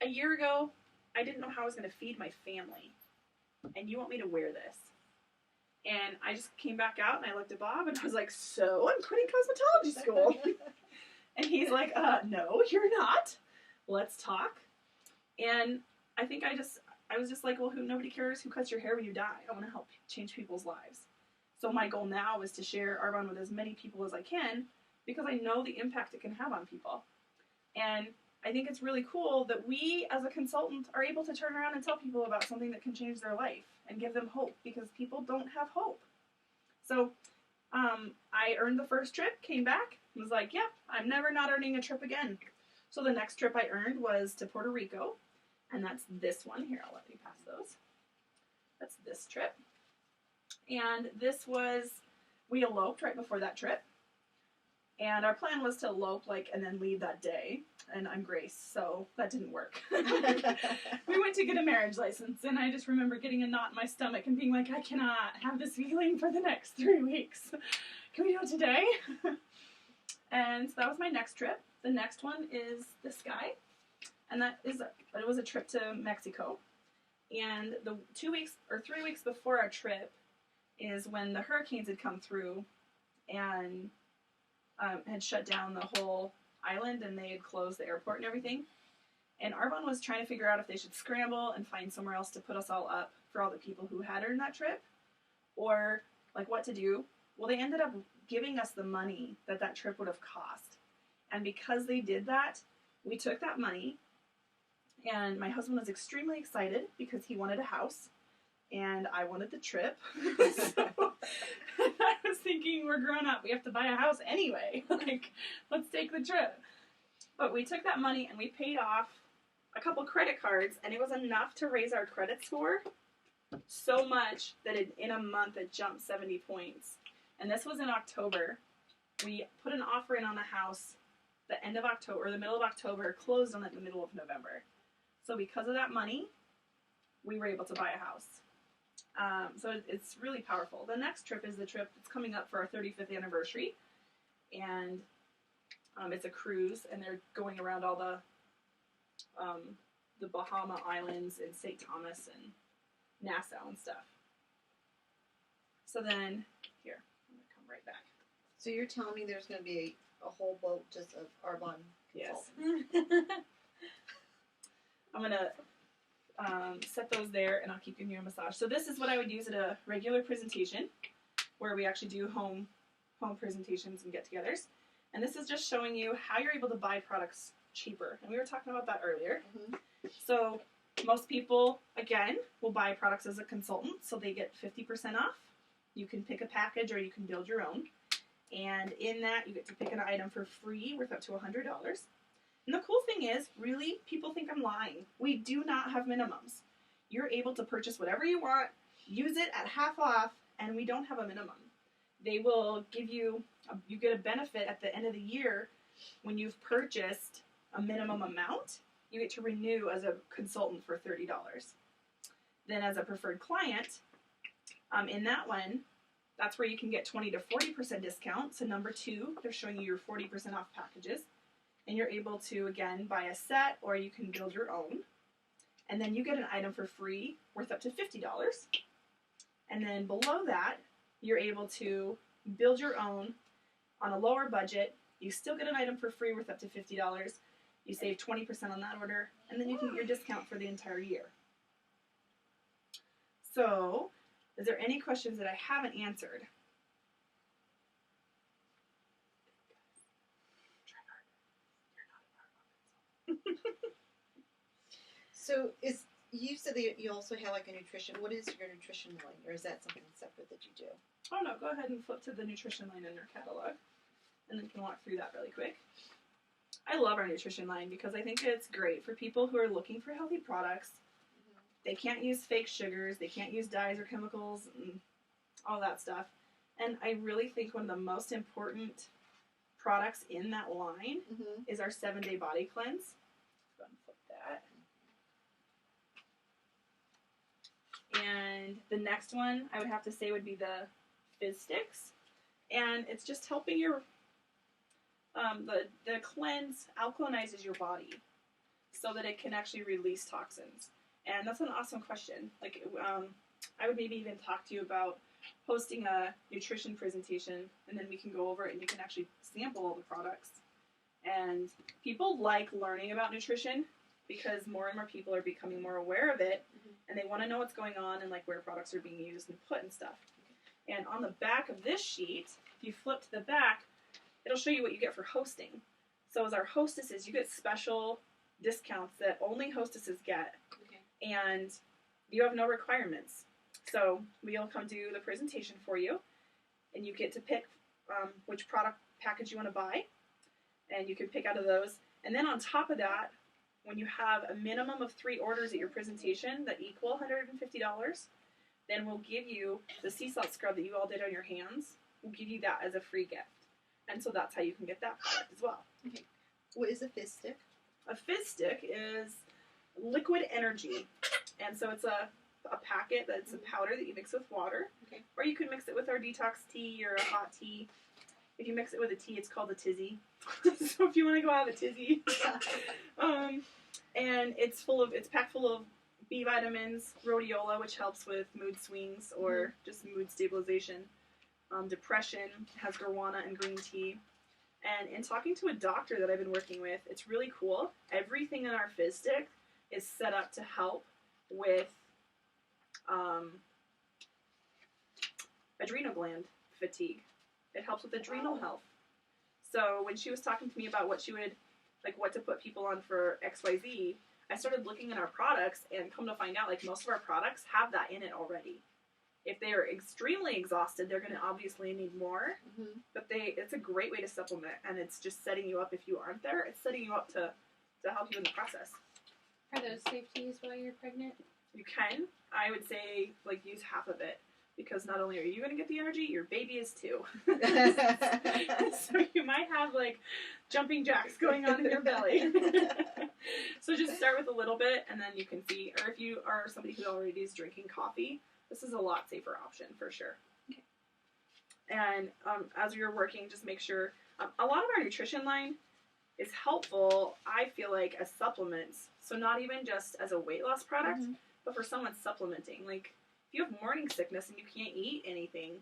a year ago, I didn't know how I was going to feed my family. And you want me to wear this? And I just came back out and I looked at Bob and I was like, so I'm quitting cosmetology school. And he's like, no, you're not. Let's talk. And I think I was just like, well, nobody cares who cuts your hair when you die. I want to help change people's lives. So my goal now is to share Arbonne with as many people as I can, because I know the impact it can have on people. And I think it's really cool that we, as a consultant, are able to turn around and tell people about something that can change their life and give them hope, because people don't have hope. So I earned the first trip, came back, was like, yep, I'm never not earning a trip again. So the next trip I earned was to Puerto Rico, and that's this one. Here, I'll let you pass those. That's this trip. And we eloped right before that trip. And our plan was to elope, and then leave that day. and I'm Grace, so that didn't work. We went to get a marriage license, and I just remember getting a knot in my stomach and being like, I cannot have this feeling for the next 3 weeks. Can we do it today? And so that was my next trip. The next one is this guy, and it was a trip to Mexico. And the 2 weeks or 3 weeks before our trip is when the hurricanes had come through and had shut down the whole island, and they had closed the airport and everything. And Arbonne was trying to figure out if they should scramble and find somewhere else to put us all up for all the people who had earned that trip, or like what to do. Well, they ended up giving us the money that trip would have cost. And because they did that, we took that money, and my husband was extremely excited because he wanted a house, and I wanted the trip. So I was thinking, we're grown up, we have to buy a house anyway. Like, let's take the trip. But we took that money and we paid off a couple credit cards, and it was enough to raise our credit score so much that in a month it jumped 70 points. And this was in October. We put an offer in on the house the end of October, or the middle of October, closed on it in the middle of November. So because of that money, we were able to buy a house. So it's really powerful. The next trip is the trip that's coming up for our 35th anniversary. And it's a cruise, and they're going around all the Bahama Islands and St. Thomas and Nassau and stuff. So then, here, I'm going to come right back. So you're telling me there's going to be a whole boat just of Arbonne Yes. consultants? I'm going to set those there, and I'll keep giving you a massage. So this is what I would use at a regular presentation, where we actually do home presentations and get-togethers. And this is just showing you how you're able to buy products cheaper. And we were talking about that earlier. Mm-hmm. So most people, again, will buy products as a consultant, so they get 50% off. You can pick a package or you can build your own. And in that, you get to pick an item for free worth up to $100. And the cool thing is, really, people think I'm lying. We do not have minimums. You're able to purchase whatever you want, use it at half off, and we don't have a minimum. They will give you, you get a benefit at the end of the year when you've purchased a minimum amount. You get to renew as a consultant for $30. Then as a preferred client, in that one, that's where you can get 20 to 40% discount. So number 2, they're showing you your 40% off packages. And you're able to, again, buy a set, or you can build your own. And then you get an item for free worth up to $50. And then below that, you're able to build your own on a lower budget. You still get an item for free worth up to $50. You save 20% on that order, and then you can get your discount for the entire year. So, is there any questions that I haven't answered? So you said that you also have like a nutrition. What is your nutrition line, or is that something separate that you do? Oh no, go ahead and flip to the nutrition line in your catalog, and then you can walk through that really quick. I love our nutrition line because I think it's great for people who are looking for healthy products. Mm-hmm. They can't use fake sugars, they can't use dyes or chemicals and all that stuff. And I really think one of the most important products in that line is our 7-day body cleanse. Go ahead and flip that. And the next one I would have to say would be the Fizz Sticks. And it's just helping your, the cleanse alkalinizes your body so that it can actually release toxins. And that's an awesome question. Like, I would maybe even talk to you about hosting a nutrition presentation, and then we can go over it and you can actually sample all the products. And people like learning about nutrition because more and more people are becoming more aware of it, and they want to know what's going on and like where products are being used and put and stuff. And on the back of this sheet, if you flip to the back, it'll show you what you get for hosting. So as our hostesses, you get special discounts that only hostesses get. Okay. And you have no requirements. So we'll come do the presentation for you, and you get to pick which product package you want to buy, and you can pick out of those. And then on top of that, when you have a minimum of 3 orders at your presentation that equal $150, then we'll give you the sea salt scrub that you all did on your hands. We'll give you that as a free gift. And so that's how you can get that product as well. Okay. What is a Fizz Stick? A fizz stick is liquid energy. And so it's a packet that's a powder that you mix with water. Okay. Or you can mix it with our detox tea or a hot tea. If you mix it with a tea, it's called a tizzy. So if you want to go have a tizzy. And it's packed full of B vitamins, rhodiola, which helps with mood swings or just mood stabilization. Depression, has guarana and green tea. And in talking to a doctor that I've been working with, it's really cool. Everything in our fizz stick is set up to help with adrenal gland fatigue. It helps with adrenal health. So when she was talking to me about what she would, like what to put people on for XYZ, I started looking at our products and come to find out like most of our products have that in it already. If they are extremely exhausted, they're going to obviously need more, but it's a great way to supplement, and it's just setting you up if you aren't there. It's setting you up to help you in the process. Are those safe to use while you're pregnant? You can. I would say like use half of it, because not only are you going to get the energy, your baby is too. So you might have like jumping jacks going on in your belly. So just start with a little bit, and then you can see. Or if you are somebody who already is drinking coffee, this is a lot safer option for sure. Okay. And as you're working, just make sure. A lot of our nutrition line is helpful, I feel like, as supplements. So not even just as a weight loss product, but for someone supplementing. Like, if you have morning sickness and you can't eat anything,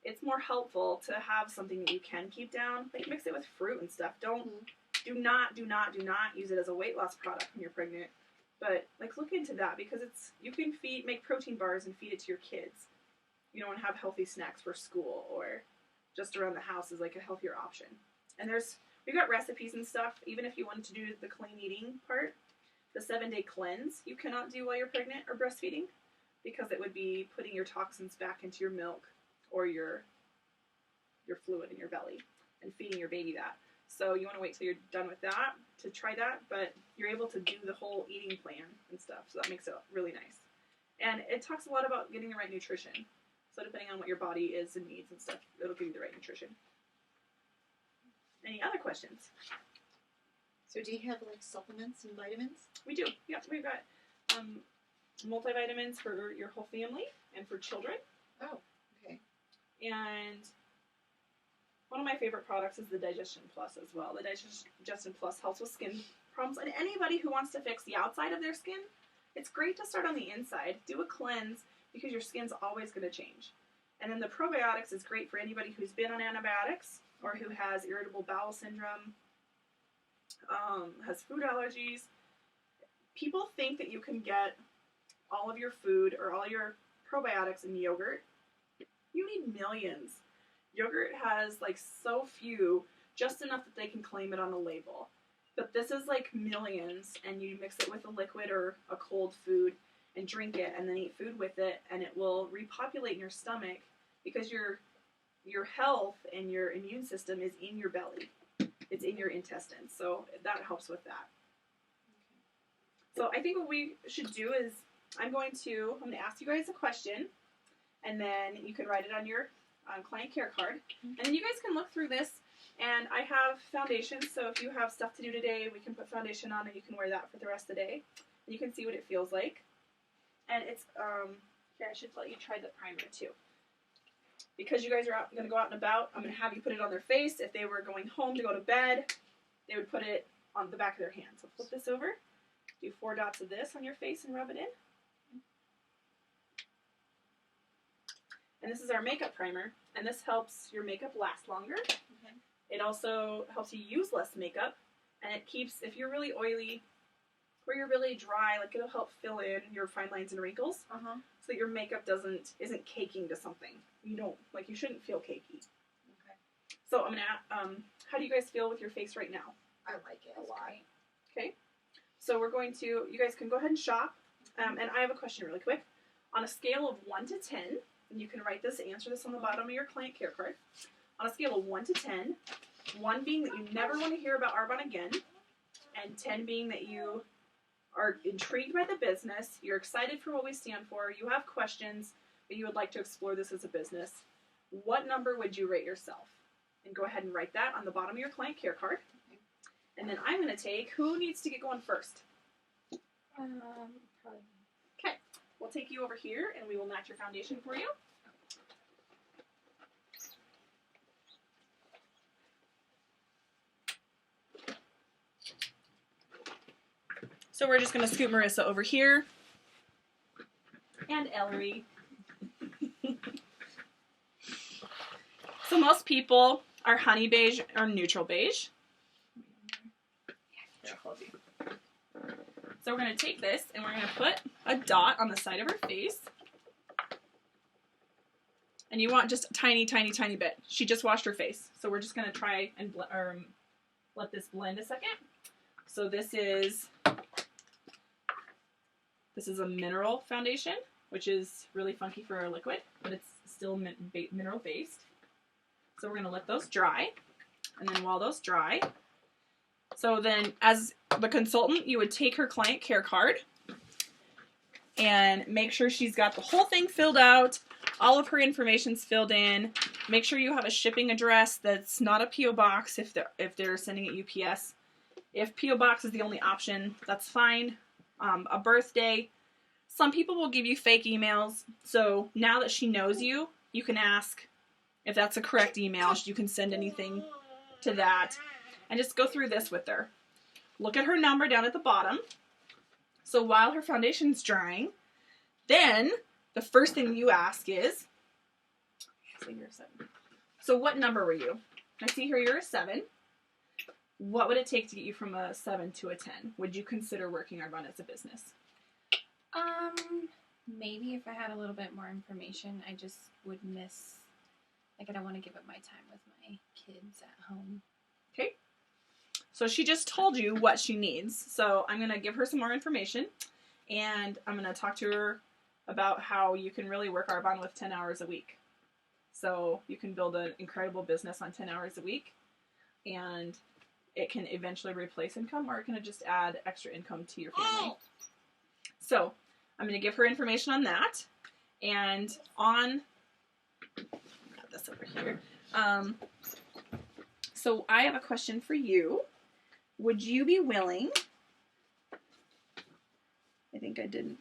it's more helpful to have something that you can keep down. Like, mix it with fruit and stuff. Do not use it as a weight loss product when you're pregnant. But, like, look into that, because you can make protein bars and feed it to your kids. You know, and have healthy snacks for school or just around the house is, like, a healthier option. And we got recipes and stuff, even if you wanted to do the clean eating part. The 7-day cleanse you cannot do while you're pregnant or breastfeeding, because it would be putting your toxins back into your milk or your fluid in your belly and feeding your baby that. So you want to wait till you're done with that to try that, but you're able to do the whole eating plan and stuff, so that makes it really nice. And it talks a lot about getting the right nutrition. So depending on what your body is and needs and stuff, it'll give you the right nutrition. Any other questions? So do you have like supplements and vitamins? We do. Yep, we've got multivitamins for your whole family and for children. Oh, okay. And one of my favorite products is the Digestion Plus as well. The Digestion Plus helps with skin problems. And anybody who wants to fix the outside of their skin, it's great to start on the inside. Do a cleanse, because your skin's always going to change. And then the probiotics is great for anybody who's been on antibiotics or who has irritable bowel syndrome, has food allergies. People think that you can get all of your food or all your probiotics in yogurt. You need millions. Yogurt has like so few, just enough that they can claim it on a label. But this is like millions, and you mix it with a liquid or a cold food and drink it and then eat food with it, and it will repopulate in your stomach, because your health and your immune system is in your belly. It's in your intestines, so that helps with that. So I think what we should do is I'm going to ask you guys a question, and then you can write it on your client care card. And then you guys can look through this, and I have foundation, so if you have stuff to do today, we can put foundation on and you can wear that for the rest of the day. And you can see what it feels like. And it's, here, I should let you try the primer too. Because you guys are going to go out and about, I'm going to have you put it on their face. If they were going home to go to bed, they would put it on the back of their hand. So flip this over, do 4 dots of this on your face and rub it in. And this is our makeup primer, and this helps your makeup last longer. Okay. It also helps you use less makeup, and it keeps, if you're really oily or you're really dry, like it'll help fill in your fine lines and wrinkles, so that your makeup isn't caking to something. You shouldn't feel cakey. Okay. So I'm gonna, how do you guys feel with your face right now? I like it a lot. Okay. So you guys can go ahead and shop. And I have a question really quick. On a scale of 1 to 10, and you can answer this on the bottom of your client care card. On a scale of 1 to 10, 1 being that you never want to hear about Arbonne again, and 10 being that you are intrigued by the business, you're excited for what we stand for, you have questions, but you would like to explore this as a business, what number would you rate yourself? And go ahead and write that on the bottom of your client care card. And then I'm going to take, who needs to get going first? Probably. Okay, we'll take you over here and we will match your foundation for you. So we're just going to scoot Marissa over here. And Ellery. So most people are honey beige or neutral beige. So we're going to take this and we're going to put a dot on the side of her face. And you want just a tiny, tiny, tiny bit. She just washed her face. So we're just going to try and let this blend a second. So this is a mineral foundation, which is really funky for a liquid, but it's still mineral based. So we're going to let those dry. And then while those dry, so then as the consultant, you would take her client care card and make sure she's got the whole thing filled out, all of her information's filled in. Make sure you have a shipping address that's not a P.O. box if they're sending it UPS. If P.O. box is the only option, that's fine. A birthday. Some people will give you fake emails. So now that she knows you, you can ask if that's a correct email. You can send anything to that. And just go through this with her. Look at her number down at the bottom. So while her foundation's drying, then the first thing you ask is, so you're a 7. So what number were you? I see here you're a 7. What would it take to get you from a 7 to a 10? Would you consider working or run as a business? Maybe if I had a little bit more information, I just would miss, like I don't want to give up my time with my kids at home. Okay. So she just told you what she needs. So I'm going to give her some more information, and I'm going to talk to her about how you can really work Arbonne with 10 hours a week. So you can build an incredible business on 10 hours a week, and it can eventually replace income, or it can just add extra income to your family. So I'm going to give her information on that, and on, got this over here. So I have a question for you. Would you be willing, I think I didn't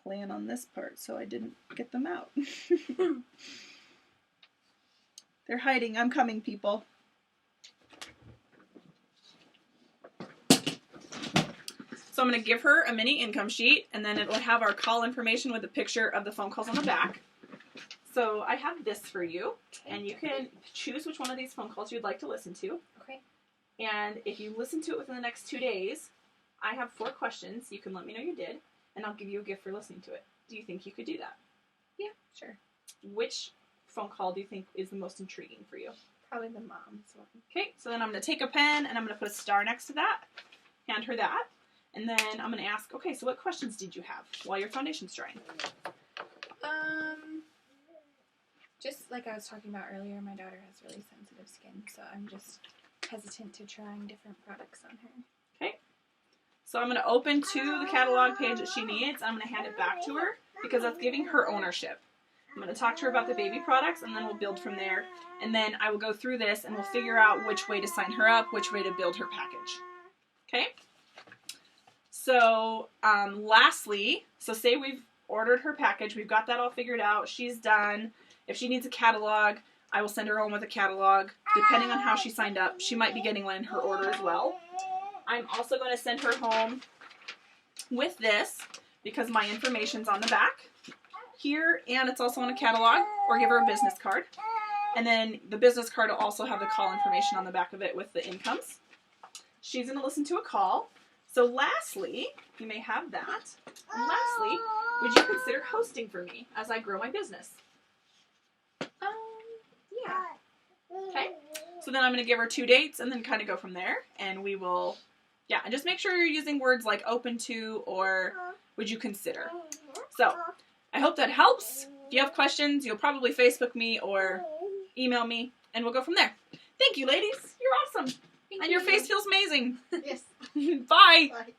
plan on this part, so I didn't get them out. They're hiding. I'm coming, people. So I'm going to give her a mini income sheet, and then it will have our call information with a picture of the phone calls on the back. So I have this for you, and you can choose which one of these phone calls you'd like to listen to. Okay. And if you listen to it within the next 2 days, I have 4 questions. You can let me know you did, and I'll give you a gift for listening to it. Do you think you could do that? Yeah, sure. Which phone call do you think is the most intriguing for you? Probably the mom's one. Okay, so then I'm going to take a pen, and I'm going to put a star next to that, hand her that, and then I'm going to ask, okay, so what questions did you have while your foundation's drying? Just like I was talking about earlier, my daughter has really sensitive skin, so I'm just hesitant to trying different products on her. Okay. So I'm going to open to the catalog page that she needs. I'm going to hand it back to her because that's giving her ownership. I'm going to talk to her about the baby products, and then we'll build from there. And then I will go through this, and we'll figure out which way to sign her up, which way to build her package. Okay? So lastly, so say we've ordered her package. We've got that all figured out. She's done. If she needs a catalog, I will send her home with a catalog. Depending on how she signed up, she might be getting one in her order as well. I'm also going to send her home with this because my information's on the back here, and it's also on a catalog, or give her a business card. And then the business card will also have the call information on the back of it with the incomes. She's going to listen to a call. So lastly, you may have that. And lastly, would you consider hosting for me as I grow my business? Yeah. Okay. So then I'm going to give her 2 dates and then kind of go from there. And we will, yeah, and just make sure you're using words like open to or would you consider. So I hope that helps. If you have questions, you'll probably Facebook me or email me, and we'll go from there. Thank you, ladies. You're awesome. And your face feels amazing. Yes. Bye. Bye.